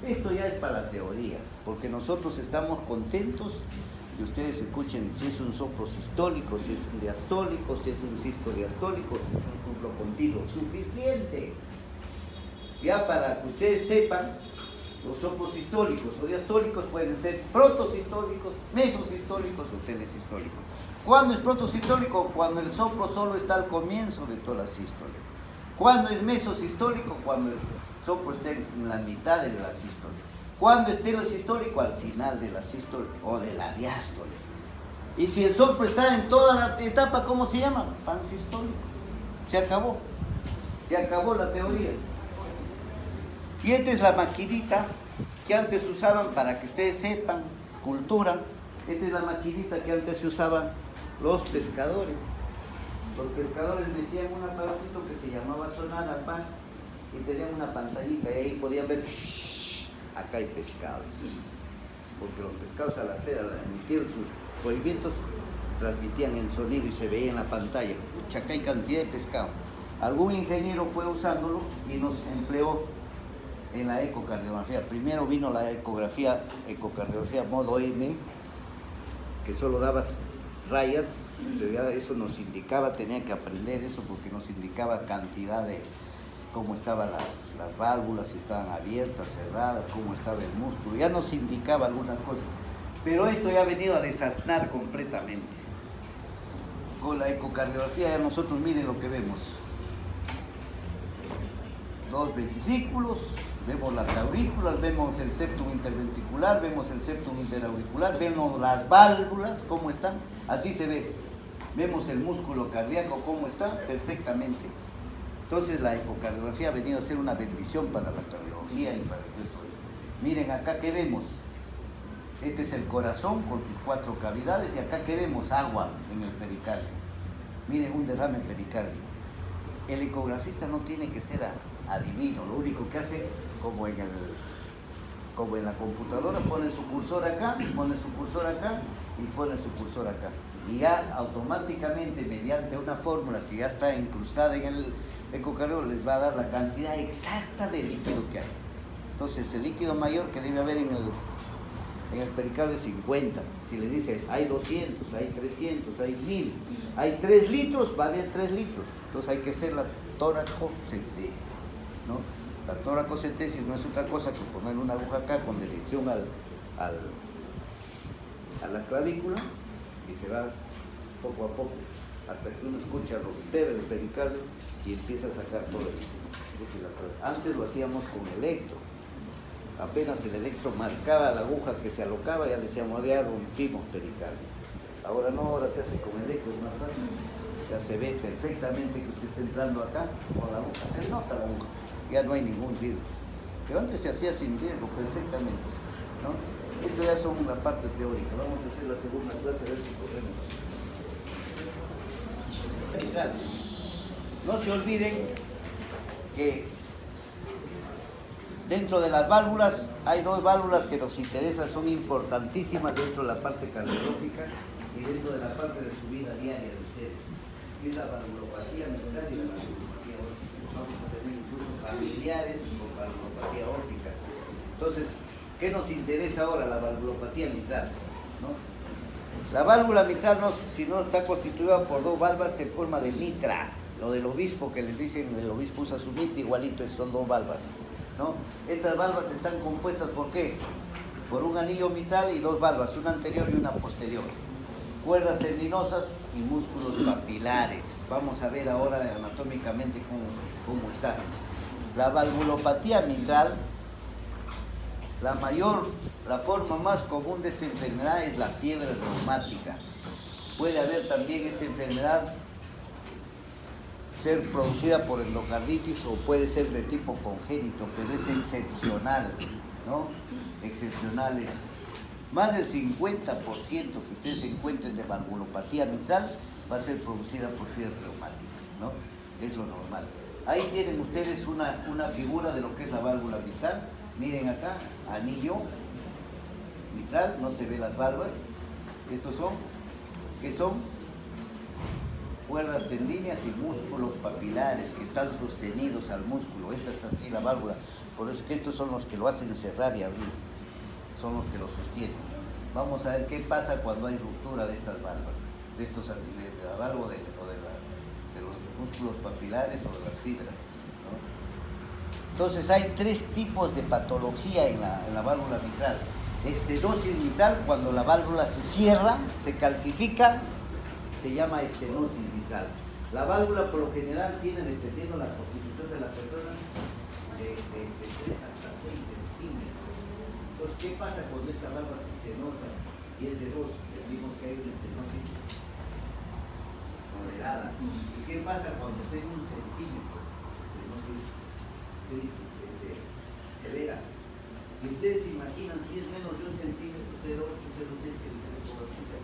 A: Esto ya es para la teoría, porque nosotros estamos contentos que ustedes escuchen si es un soplo sistólico, si es un diastólico, si es un sistodiastólico, si es un soplo continuo. Suficiente. Ya para que ustedes sepan, los soplos sistólicos o diastólicos pueden ser protosistólicos, mesosistólicos o telesistólicos. ¿Cuándo es protosistólico? Cuando el soplo solo está al comienzo de toda la sístole. ¿Cuándo es mesosistólico? Cuando el soplo está en la mitad de la sístole. ¿Cuándo es telesistólico? Al final de la sístole o de la diástole. Y si el soplo está en toda la etapa, ¿cómo se llama? Pansistólico. Se acabó. Se acabó la teoría. Y esta es la maquinita que antes usaban, para que ustedes sepan, cultura. Esta es la maquinita que antes se usaban los pescadores. Los pescadores metían un aparatito que se llamaba sonada, pan, y tenían una pantallita y ahí podían ver, acá hay pescados. Porque los pescados al emitir sus movimientos transmitían en sonido y se veía en la pantalla. Pucha, acá hay cantidad de pescado. Algún ingeniero fue usándolo y nos empleó en la ecocardiografía. Primero vino la ecocardiografía modo M, que solo daba rayas, pero ya eso nos indicaba, tenía que aprender eso porque nos indicaba cantidad de cómo estaban las válvulas, si estaban abiertas, cerradas, cómo estaba el músculo, ya nos indicaba algunas cosas, pero esto ya ha venido a desasnar completamente. Con la ecocardiografía ya nosotros miren lo que vemos. Dos ventrículos, vemos las aurículas, vemos el septum interventricular, vemos el septum interauricular, vemos las válvulas, cómo están, así se ve. Vemos el músculo cardíaco, cómo está, perfectamente. Entonces la ecocardiografía ha venido a ser una bendición para la cardiología y para el resto. Miren acá que vemos. Este es el corazón con sus 4 cavidades y acá que vemos agua en el pericardio. Miren un derrame pericárdico. El ecografista no tiene que ser adivino, lo único que hace, como en la computadora, pone su cursor acá, pone su cursor acá y pone su cursor acá. Y ya automáticamente, mediante una fórmula que ya está incrustada en el ecocardiograma, les va a dar la cantidad exacta de líquido que hay. Entonces el líquido mayor que debe haber en el pericardio es 50. Si les dice hay 200, hay 300, hay 1000, hay 3 litros, va a haber 3 litros. Entonces hay que hacer la toracocentesis, ¿no? La toracocentesis no es otra cosa que poner una aguja acá con dirección a la clavícula y se va poco a poco hasta que uno escucha romper el pericardio y empieza a sacar todo el líquido. Antes lo hacíamos con electro. Apenas el electro marcaba la aguja que se alocaba, ya decíamos, ya rompimos pericardio. Ahora no, ahora se hace con electro, es más fácil. Ya se ve perfectamente que usted está entrando acá con la aguja, se nota la aguja, ya no hay ningún riesgo. Pero antes se hacía sin riesgo, perfectamente, ¿no? Esto ya son una parte teórica. Vamos a hacer la segunda clase a ver si corremos. No se olviden que dentro de las válvulas hay 2 válvulas que nos interesan, son importantísimas dentro de la parte cardiológica y dentro de la parte de su vida diaria de ustedes. Es la valvulopatía mitral y la valvulopatía órtica. Vamos a tener incluso familiares con valvulopatía órtica. Entonces, ¿qué nos interesa ahora? La valvulopatía mitral, ¿no? La válvula mitral, si no está constituida por 2 válvulas, en forma de mitra. Lo del obispo que les dicen, el obispo usa su mitra, igualito, son 2 válvulas, ¿no? Estas válvulas están compuestas ¿por qué? Por un anillo mitral y 2 válvulas, una anterior y una posterior. Cuerdas tendinosas y músculos papilares. Vamos a ver ahora anatómicamente cómo está. La valvulopatía mitral, la forma más común de esta enfermedad es la fiebre reumática. Puede haber también esta enfermedad ser producida por endocarditis o puede ser de tipo congénito, pero es excepcional, ¿no? Excepcionales. Más del 50% que ustedes encuentren de valvulopatía mitral va a ser producida por fiebre reumática, ¿no? Es lo normal. Ahí tienen ustedes una figura de lo que es la válvula mitral. Miren acá, anillo mitral, no se ven las válvulas. Estos son, ¿qué son? Cuerdas tendíneas y músculos papilares que están sostenidos al músculo. Esta es así la válvula. Por eso es que estos son los que lo hacen cerrar y abrir. Son los que lo sostienen. Vamos a ver qué pasa cuando hay ruptura de estas válvulas, de la válvula de los músculos papilares o de las fibras, ¿no? Entonces hay 3 tipos de patología en la válvula mitral. Estenosis mitral, cuando la válvula se cierra, se calcifica, se llama estenosis mitral. La válvula por lo general tiene, dependiendo de la constitución de la persona, de 3 hasta 6 centímetros. Entonces, ¿qué pasa cuando esta válvula es estenosa y es de 2? Decimos que hay una estenosis moderada. ¿Y qué pasa cuando está en 1 centímetro? Estenosis severa. Y ustedes se imaginan, si es menos de 1 centímetro, 0,8, 0,6,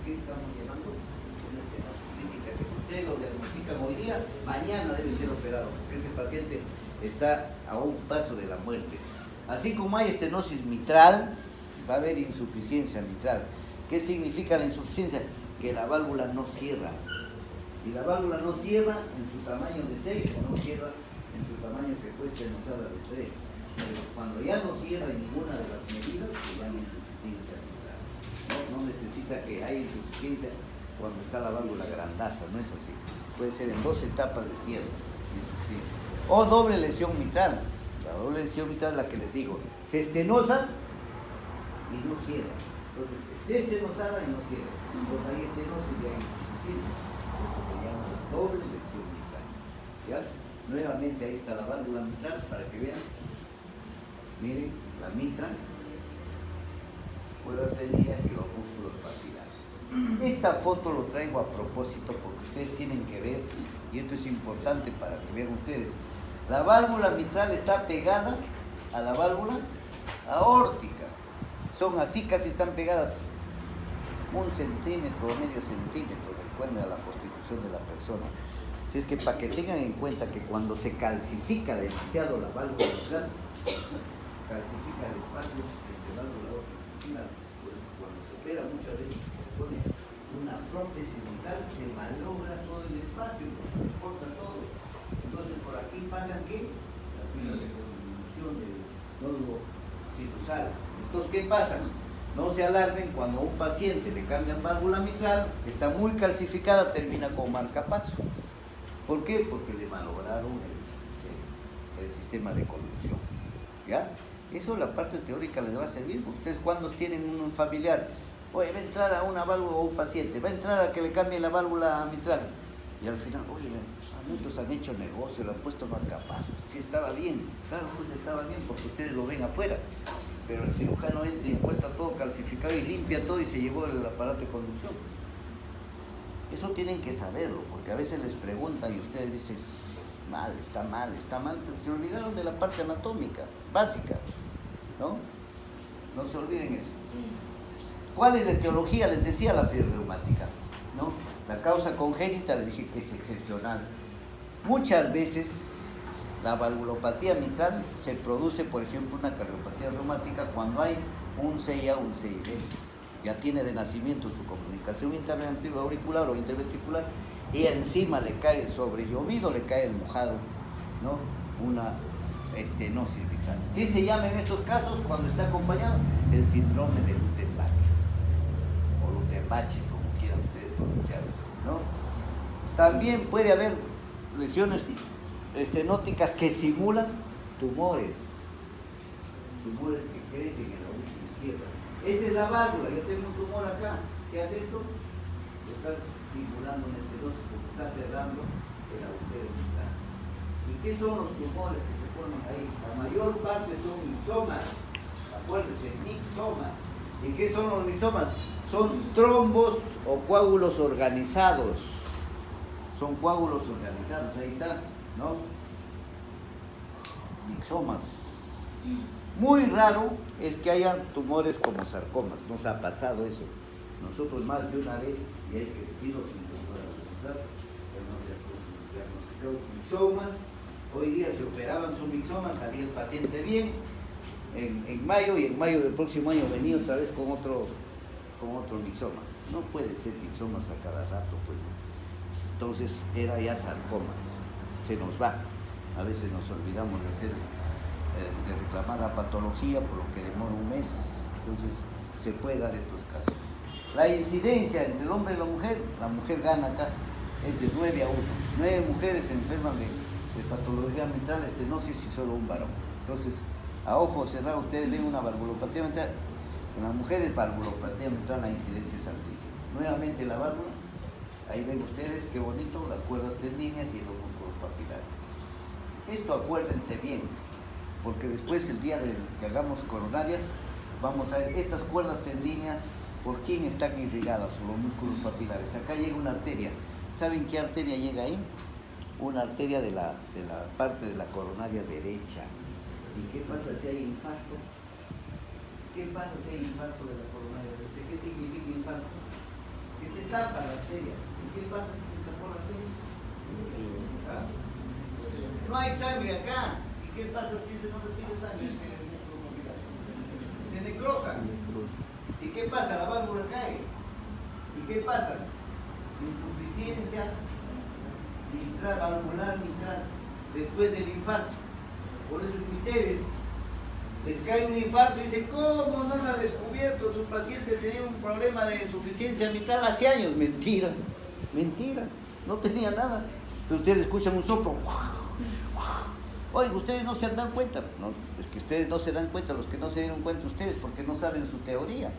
A: ¿qué estamos llevando? Una estenosis crítica, que si ustedes lo diagnostican hoy día, mañana debe ser operado, porque ese paciente está a un paso de la muerte. Así como hay estenosis mitral, va a haber insuficiencia mitral. ¿Qué significa la insuficiencia? Que la válvula no cierra. Y la válvula no cierra en su tamaño de 6 o no cierra en su tamaño que fue estenosada de 3. Pero cuando ya no cierra en ninguna de las medidas, se llama insuficiencia mitral. No necesita que haya insuficiencia cuando está la válvula grandaza, no es así. Puede ser en 2 etapas de cierre, insuficiencia. O doble lesión mitral. La doble lesión mitral es la que les digo. Se estenosa y no cierra. Entonces, esté estenosada y no cierra. Entonces hay estenosis y hay insuficiencia. Eso se llama doble lesión mitral. ¿Ya? Nuevamente ahí está la válvula mitral para que vean. Miren, la mitra, cuerdas tendidas y los músculos papilares. Esta foto lo traigo a propósito porque ustedes tienen que ver, y esto es importante para que vean ustedes, La válvula mitral está pegada a la válvula aórtica. Son así, casi están pegadas 1 centímetro o medio centímetro, depende de la constitución de la persona. Así es que para que tengan en cuenta que cuando se calcifica demasiado la válvula mitral, calcifica el espacio entre válvula aórtica. Pues cuando se opera muchas veces se pone una prótesis mitral, se malogra todo el espacio, se corta todo. Entonces por aquí pasan ¿qué? Las filas de conducción del nódulo sinusal. Entonces, ¿qué pasa? No se alarmen cuando a un paciente le cambian válvula mitral, está muy calcificada, termina con marcapaso. ¿Por qué? Porque le malograron el sistema de conducción. ¿Ya? Eso la parte teórica les va a servir. Ustedes cuando tienen un familiar, oye, va a entrar a una válvula o un paciente, va a entrar a que le cambien la válvula mitral. Y al final, oye, muchos han hecho negocio, le han puesto marcapaso. Si estaba bien, claro, pues estaba bien porque ustedes lo ven afuera. Pero el cirujano entra y encuentra todo calcificado y limpia todo y se llevó el aparato de conducción. Eso tienen que saberlo, porque a veces les preguntan y ustedes dicen, mal, pero se olvidaron de la parte anatómica, básica, ¿no? No se olviden eso. ¿Cuál es la etiología? Les decía la fiebre reumática, ¿no? La causa congénita les dije que es excepcional. Muchas veces la valvulopatía mitral se produce, por ejemplo, una cardiopatía reumática cuando hay un CIA, un CID. Ya tiene de nacimiento su comunicación interauricular o interventricular y encima le cae, sobre llovido le cae el mojado, ¿no? Una estenosis mitral. ¿Qué se llama en estos casos cuando está acompañado? El síndrome de Lutenbach o Lutenbach, como quieran ustedes pronunciarlo, ¿no? También puede haber lesiones estenóticas que simulan tumores que crecen en la aurícula izquierda. Esta es la válvula, yo tengo un tumor acá, ¿qué hace esto? Está simulando una estenosis porque está cerrando el agujero mitral. ¿Y qué son los tumores que se ponen ahí? La mayor parte son mixomas, acuérdense, mixomas. ¿Y qué son los mixomas? Son trombos o coágulos organizados. Son coágulos organizados, ahí está, ¿no? Mixomas. Muy raro es que haya tumores como sarcomas, nos ha pasado eso. Nosotros más de una vez, y hay que decirlo sin temor a preguntar, diagnosticados mixomas, hoy día se operaban sus mixomas, salía el paciente bien, en mayo, y en mayo del próximo año venía otra vez con otro mixoma. No puede ser mixomas a cada rato, pues. Entonces era ya sarcoma, se nos va. A veces nos olvidamos de reclamar la patología por lo que demora un mes. Entonces se puede dar estos casos. La incidencia entre el hombre y la mujer gana acá, es de 9 a 1. 9 mujeres se enferman de patología mitral, estenosis y solo un varón. Entonces, a ojo cerrado, ustedes ven una valvulopatía mitral. En las mujeres, valvulopatía mitral, la incidencia es altísima. Nuevamente la válvula, ahí ven ustedes qué bonito, las cuerdas tendíneas y los músculos papilares. Esto acuérdense bien, porque después el día que hagamos coronarias, vamos a ver estas cuerdas tendíneas, ¿por quién están irrigadas? Los músculos papilares. Acá llega una arteria. ¿Saben qué arteria llega ahí? Una arteria de la parte de la coronaria derecha. ¿Y qué pasa si hay infarto? ¿Qué pasa si hay infarto de la coronaria derecha? ¿Qué significa infarto? Que se tapa la arteria. ¿Y qué pasa si se tapó la arteria? ¿Ah? No hay sangre acá. ¿Y qué pasa si no recibe sangre? Se necrosa. ¿Y qué pasa? La válvula cae. ¿Y qué pasa? Insuficiencia mitral, valvular mitral, después del infarto. Por eso que ustedes les cae un infarto y dicen, ¿cómo no lo ha descubierto? Su paciente tenía un problema de insuficiencia mitral hace años. Mentira, mentira, no tenía nada. Pero ustedes escuchan un soplo. Oiga, ustedes no se dan cuenta. No, es que ustedes no se dan cuenta, los que no se dieron cuenta ustedes, porque no saben su teoría.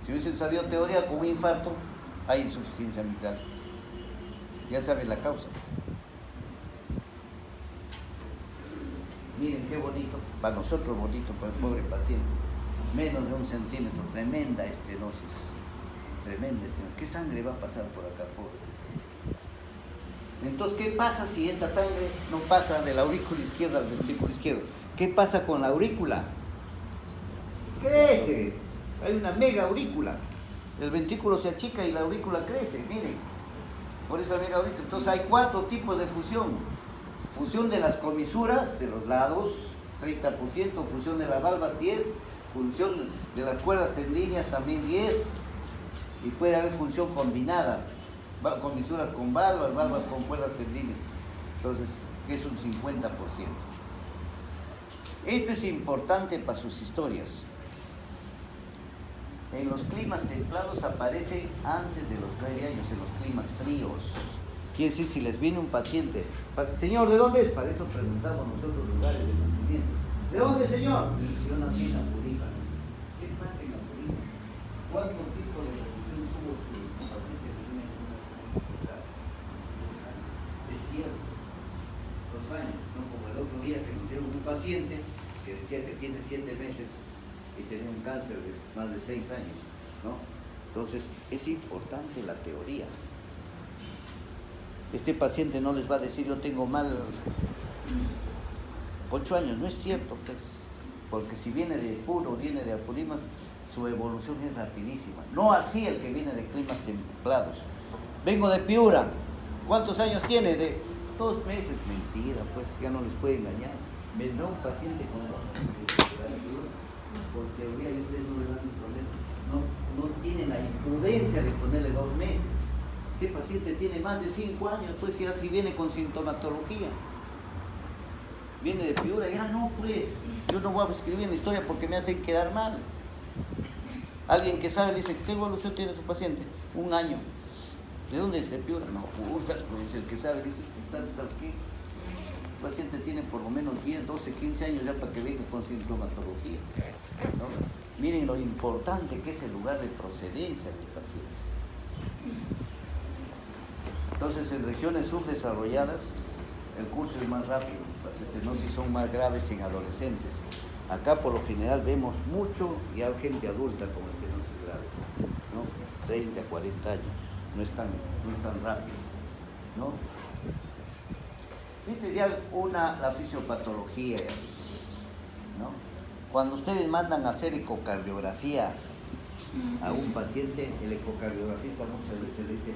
A: Si hubiesen sabido teoría, con un infarto hay insuficiencia mitral. Ya saben la causa. Miren qué bonito, para nosotros bonito, para el pobre paciente. Menos de 1 centímetro, tremenda estenosis. Tremenda estenosis. ¿Qué sangre va a pasar por acá, pobrecito? Entonces, ¿qué pasa si esta sangre no pasa de la aurícula izquierda al ventrículo izquierdo? ¿Qué pasa con la aurícula? Crece. Hay una mega aurícula. El ventrículo se achica y la aurícula crece, miren. Por esa mega aurícula. Entonces hay 4 tipos de fusión. Fusión de las comisuras de los lados, 30%, fusión de las valvas 10%, función de las cuerdas tendíneas también 10%, y puede haber función combinada, comisuras con valvas, valvas con cuerdas tendíneas. Entonces, es un 50%. Esto es importante para sus historias. En los climas templados aparece antes de los 9 años, en los climas fríos. Quiere decir, si les viene un paciente, señor, ¿de dónde es? Para eso preguntamos nosotros lugares de nacimiento. ¿De dónde, señor? Yo nací en Apurímac. ¿Qué pasa en Apurímac? ¿Cuánto tipo de evolución tuvo su paciente que tiene una enfermedad? Es cierto, 2 años, no como el otro día que nos dieron un paciente que decía que tiene 7 meses y tenía un cáncer de más de 6 años, ¿no? Entonces, es importante la teoría. Este paciente no les va a decir, yo tengo mal 8 años, no es cierto, pues, porque si viene de Puro, viene de Apurímac, su evolución es rapidísima. No así el que viene de climas templados. Vengo de Piura, ¿cuántos años tiene? De 2 meses, mentira, pues, ya no les puede engañar. Vendrá un paciente con 2 meses, por teoría, y ustedes no le dan un problema. No tienen la imprudencia de ponerle 2 meses. ¿Qué paciente tiene más de 5 años? Pues ya si viene con sintomatología. Viene de Piura, ya no, pues. Yo no voy a escribir la historia porque me hacen quedar mal. Alguien que sabe le dice, ¿qué evolución tiene tu paciente? 1 año. ¿De dónde es? De Piura. No, puta, pues el que sabe dice, tal que el paciente tiene por lo menos 10, 12, 15 años ya para que venga con sintomatología, ¿no? Miren lo importante que es el lugar de procedencia del paciente. Entonces, en regiones subdesarrolladas, el curso es más rápido, las estenosis son más graves en adolescentes. Acá, por lo general, vemos mucho ya gente adulta con estenosis grave, ¿no? 30, 40 años, no es tan rápido, ¿no? Esta es ya la fisiopatología, ¿no? Cuando ustedes mandan a hacer ecocardiografía a un paciente, el ecocardiografista no se le dice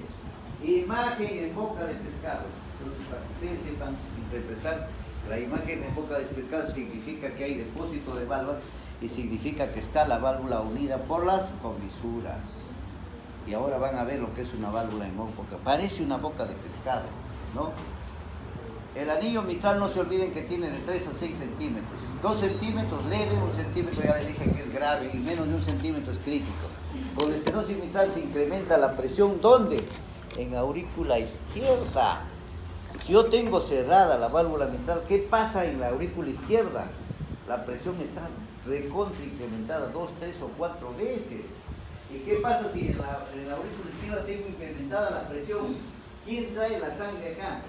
A: imagen en boca de pescado. Entonces, para que ustedes sepan interpretar, la imagen en boca de pescado significa que hay depósito de valvas y significa que está la válvula unida por las comisuras. Y ahora van a ver lo que es una válvula en boca. Parece una boca de pescado, ¿no? El anillo mitral, no se olviden que tiene de 3 a 6 centímetros. 2 centímetros leve, 1 centímetro ya les dije que es grave, y menos de 1 centímetro es crítico. Con estenosis mitral se incrementa la presión, ¿dónde? En aurícula izquierda. Si yo tengo cerrada la válvula mitral, ¿qué pasa en la aurícula izquierda? La presión está recontra incrementada 2, 3 o 4 veces. ¿Y qué pasa si en la aurícula izquierda tengo incrementada la presión? ¿Quién trae la sangre acá?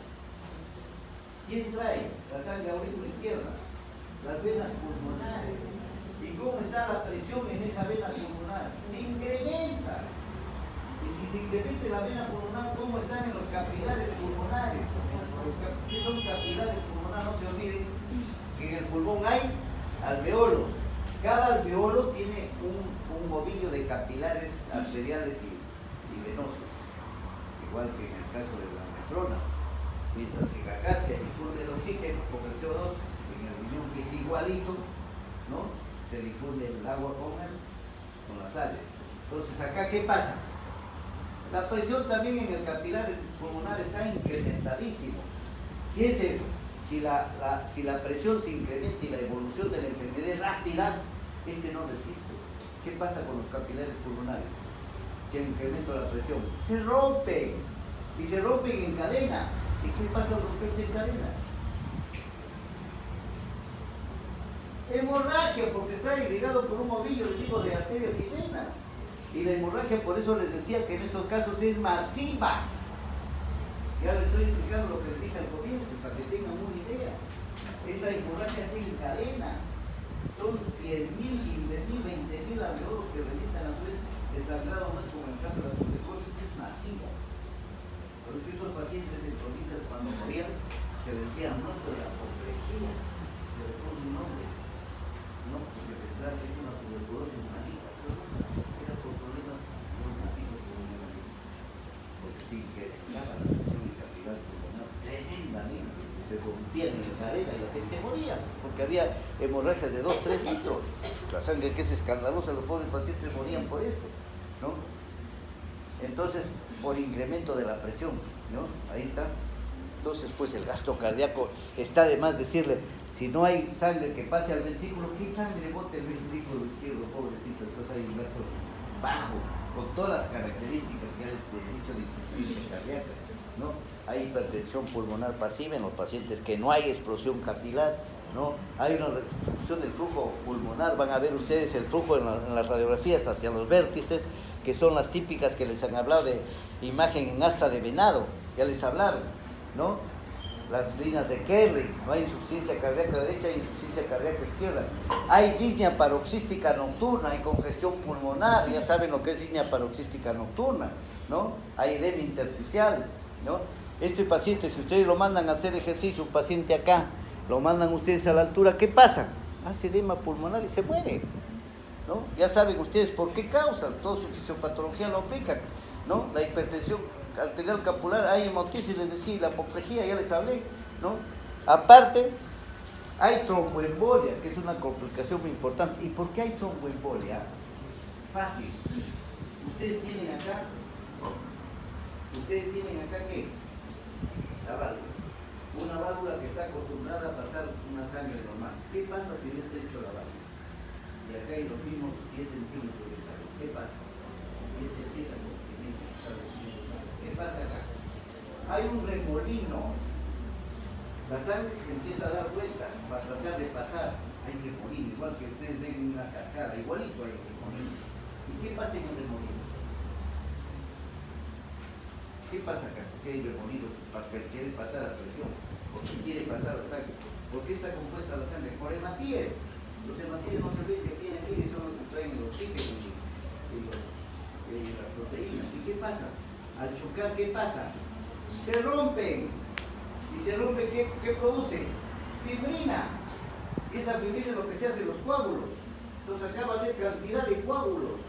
A: ¿Quién trae la sangre a aurícula izquierda? Las venas pulmonares. ¿Y cómo está la presión en esa vena pulmonar? Se incrementa. Y si se incrementa la vena pulmonar, ¿cómo están en los capilares pulmonares? ¿Qué son capilares pulmonares? No se olviden que en el pulmón hay alveolos. Cada alveolo tiene un ovillo de capilares arteriales y venosos, igual que en el caso de la nefrona. Mientras que acá se difunde el oxígeno con el CO2, en el riñón que es igualito, ¿no? Se difunde el agua con las sales. Entonces, acá, ¿qué pasa? La presión también en el capilar pulmonar está incrementadísimo. Si la presión se incrementa y la evolución de la enfermedad es rápida, no resiste. ¿Qué pasa con los capilares pulmonares? Si incrementa la presión, se rompen, y se rompen en cadena. ¿Y qué pasa con los en cadena? Hemorragia, porque está irrigado por un ovillo, les digo, de arterias y venas. Y la hemorragia, por eso les decía que en estos casos es masiva. Ya les estoy explicando lo que les dije al comienzo, para que tengan una idea. Esa hemorragia se encadena. Son 10.000, 15.000, 20.000 alveolos que revientan a su vez. El sangrado no es como en el caso de la tuberculosis, es masiva. Por eso estos pacientes en provincias cuando morían, se les decía muerto de apoplejía, se le puso un nombre, no, porque pensaba que es una tuberculosis maligna, pero no, era por problemas reumáticos pulmonares, porque sí que daba la presión capilar pulmonar tremendamente, se rompían en la arena y la gente moría, porque había hemorragias de 2-3 litros, la sangre que es escandalosa, los pobres pacientes morían por esto, ¿no? Entonces, por incremento de la presión, ¿no? Ahí está. Entonces, pues el gasto cardíaco, está de más decirle, si no hay sangre que pase al ventrículo, ¿qué sangre bote el ventrículo izquierdo, pobrecito? Entonces hay un gasto bajo, con todas las características que ya les he dicho de insuficiencia cardíaca, ¿no? Hay hipertensión pulmonar pasiva en los pacientes que no hay explosión capilar, ¿no? Hay una reducción del flujo pulmonar, van a ver ustedes el flujo en las radiografías hacia los vértices, que son las típicas que les han hablado de imagen en asta de venado, ya les hablaron, ¿no? Las líneas de Kerry, no hay insuficiencia cardíaca derecha, hay insuficiencia cardíaca izquierda. Hay disnea paroxística nocturna, hay congestión pulmonar, ya saben lo que es disnea paroxística nocturna, ¿no? Hay edema intersticial, ¿no? Este paciente, si ustedes lo mandan a hacer ejercicio, un paciente acá, lo mandan ustedes a la altura, ¿qué pasa? Hace edema pulmonar y se muere, ¿no? Ya saben ustedes por qué causan, toda su fisiopatología lo aplican, ¿no? La hipertensión arterial capular, hay hemotisis, les decía, la apoplejía, ya les hablé, ¿no? Aparte, hay tromboembolia, que es una complicación muy importante. ¿Y por qué hay tromboembolia? Fácil. Ustedes tienen acá, ¿qué? La válvula. Una válvula que está acostumbrada a pasar una sangre normal. ¿Qué pasa si no está hecho la válvula? Y acá hay los mismos 10 centímetros de sangre. ¿Qué pasa? Y este empieza con ¿qué pasa acá? Hay un remolino. La sangre empieza a dar vueltas para tratar de pasar. Hay remolino, igual que ustedes ven en una cascada, igualito hay remolino. ¿Y qué pasa en el remolino? ¿Qué pasa acá? Si hay remolino para que quiere pasar la presión, ¿por qué quiere pasar la sangre? ¿Por qué está compuesta la sangre? Por hematíes. Los hematíes no se ven que tienen y son los que traen el oxígeno y las proteínas. ¿Y qué pasa? Al chocar, ¿qué pasa? Se rompen. Y se rompe, ¿qué produce? Fibrina. Y esa fibrina es lo que se hace en los coágulos. Entonces acá va a haber cantidad de coágulos.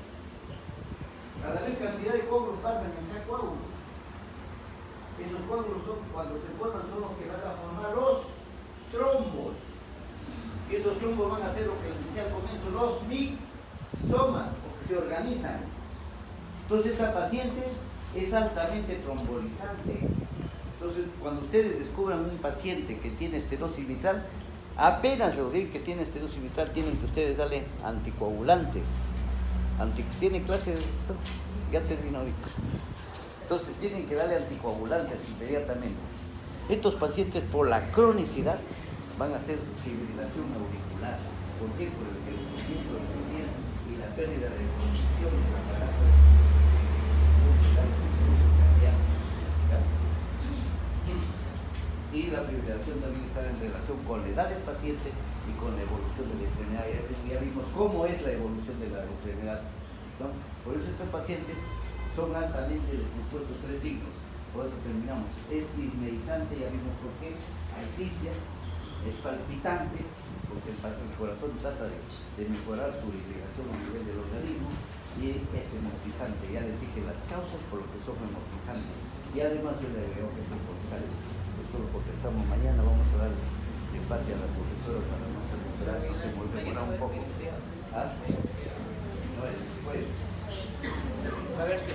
A: Al haber cantidad de coágulos pasan acá coágulos. Esos coágulos son, cuando se forman, son los que van a formar los trombos. Y esos trombos van a ser lo que les decía al comienzo, los mixomas, porque se organizan. Entonces esta paciente es altamente trombolizante. Entonces, cuando ustedes descubran un paciente que tiene estenosis mitral, apenas lo ven que tiene estenosis mitral, tienen que ustedes darle anticoagulantes. ¿Tiene clase de eso? Ya termino ahorita. Entonces, tienen que darle anticoagulantes inmediatamente. Estos pacientes, por la cronicidad, van a hacer fibrilación auricular. ¿Por qué? Por el crecimiento y la pérdida de conducción del aparato. Y la fibrilación también está en relación con la edad del paciente y con la evolución de la enfermedad. Ya vimos cómo es la evolución de la enfermedad, ¿no? Por eso estos pacientes son altamente compuestos 3 signos. Por eso terminamos. Es dismerizante, ya vimos por qué. Hay distia, es palpitante, porque el corazón trata de mejorar su irrigación a nivel del organismo, y es hemotizante. Ya les dije las causas por lo que son hemotizantes. Y además yo le agrego que es hemotizante. Esto lo contestamos mañana, vamos a dar el pase a la profesora para no se demora un poco. ¿Ah? No, después.
B: A ver, que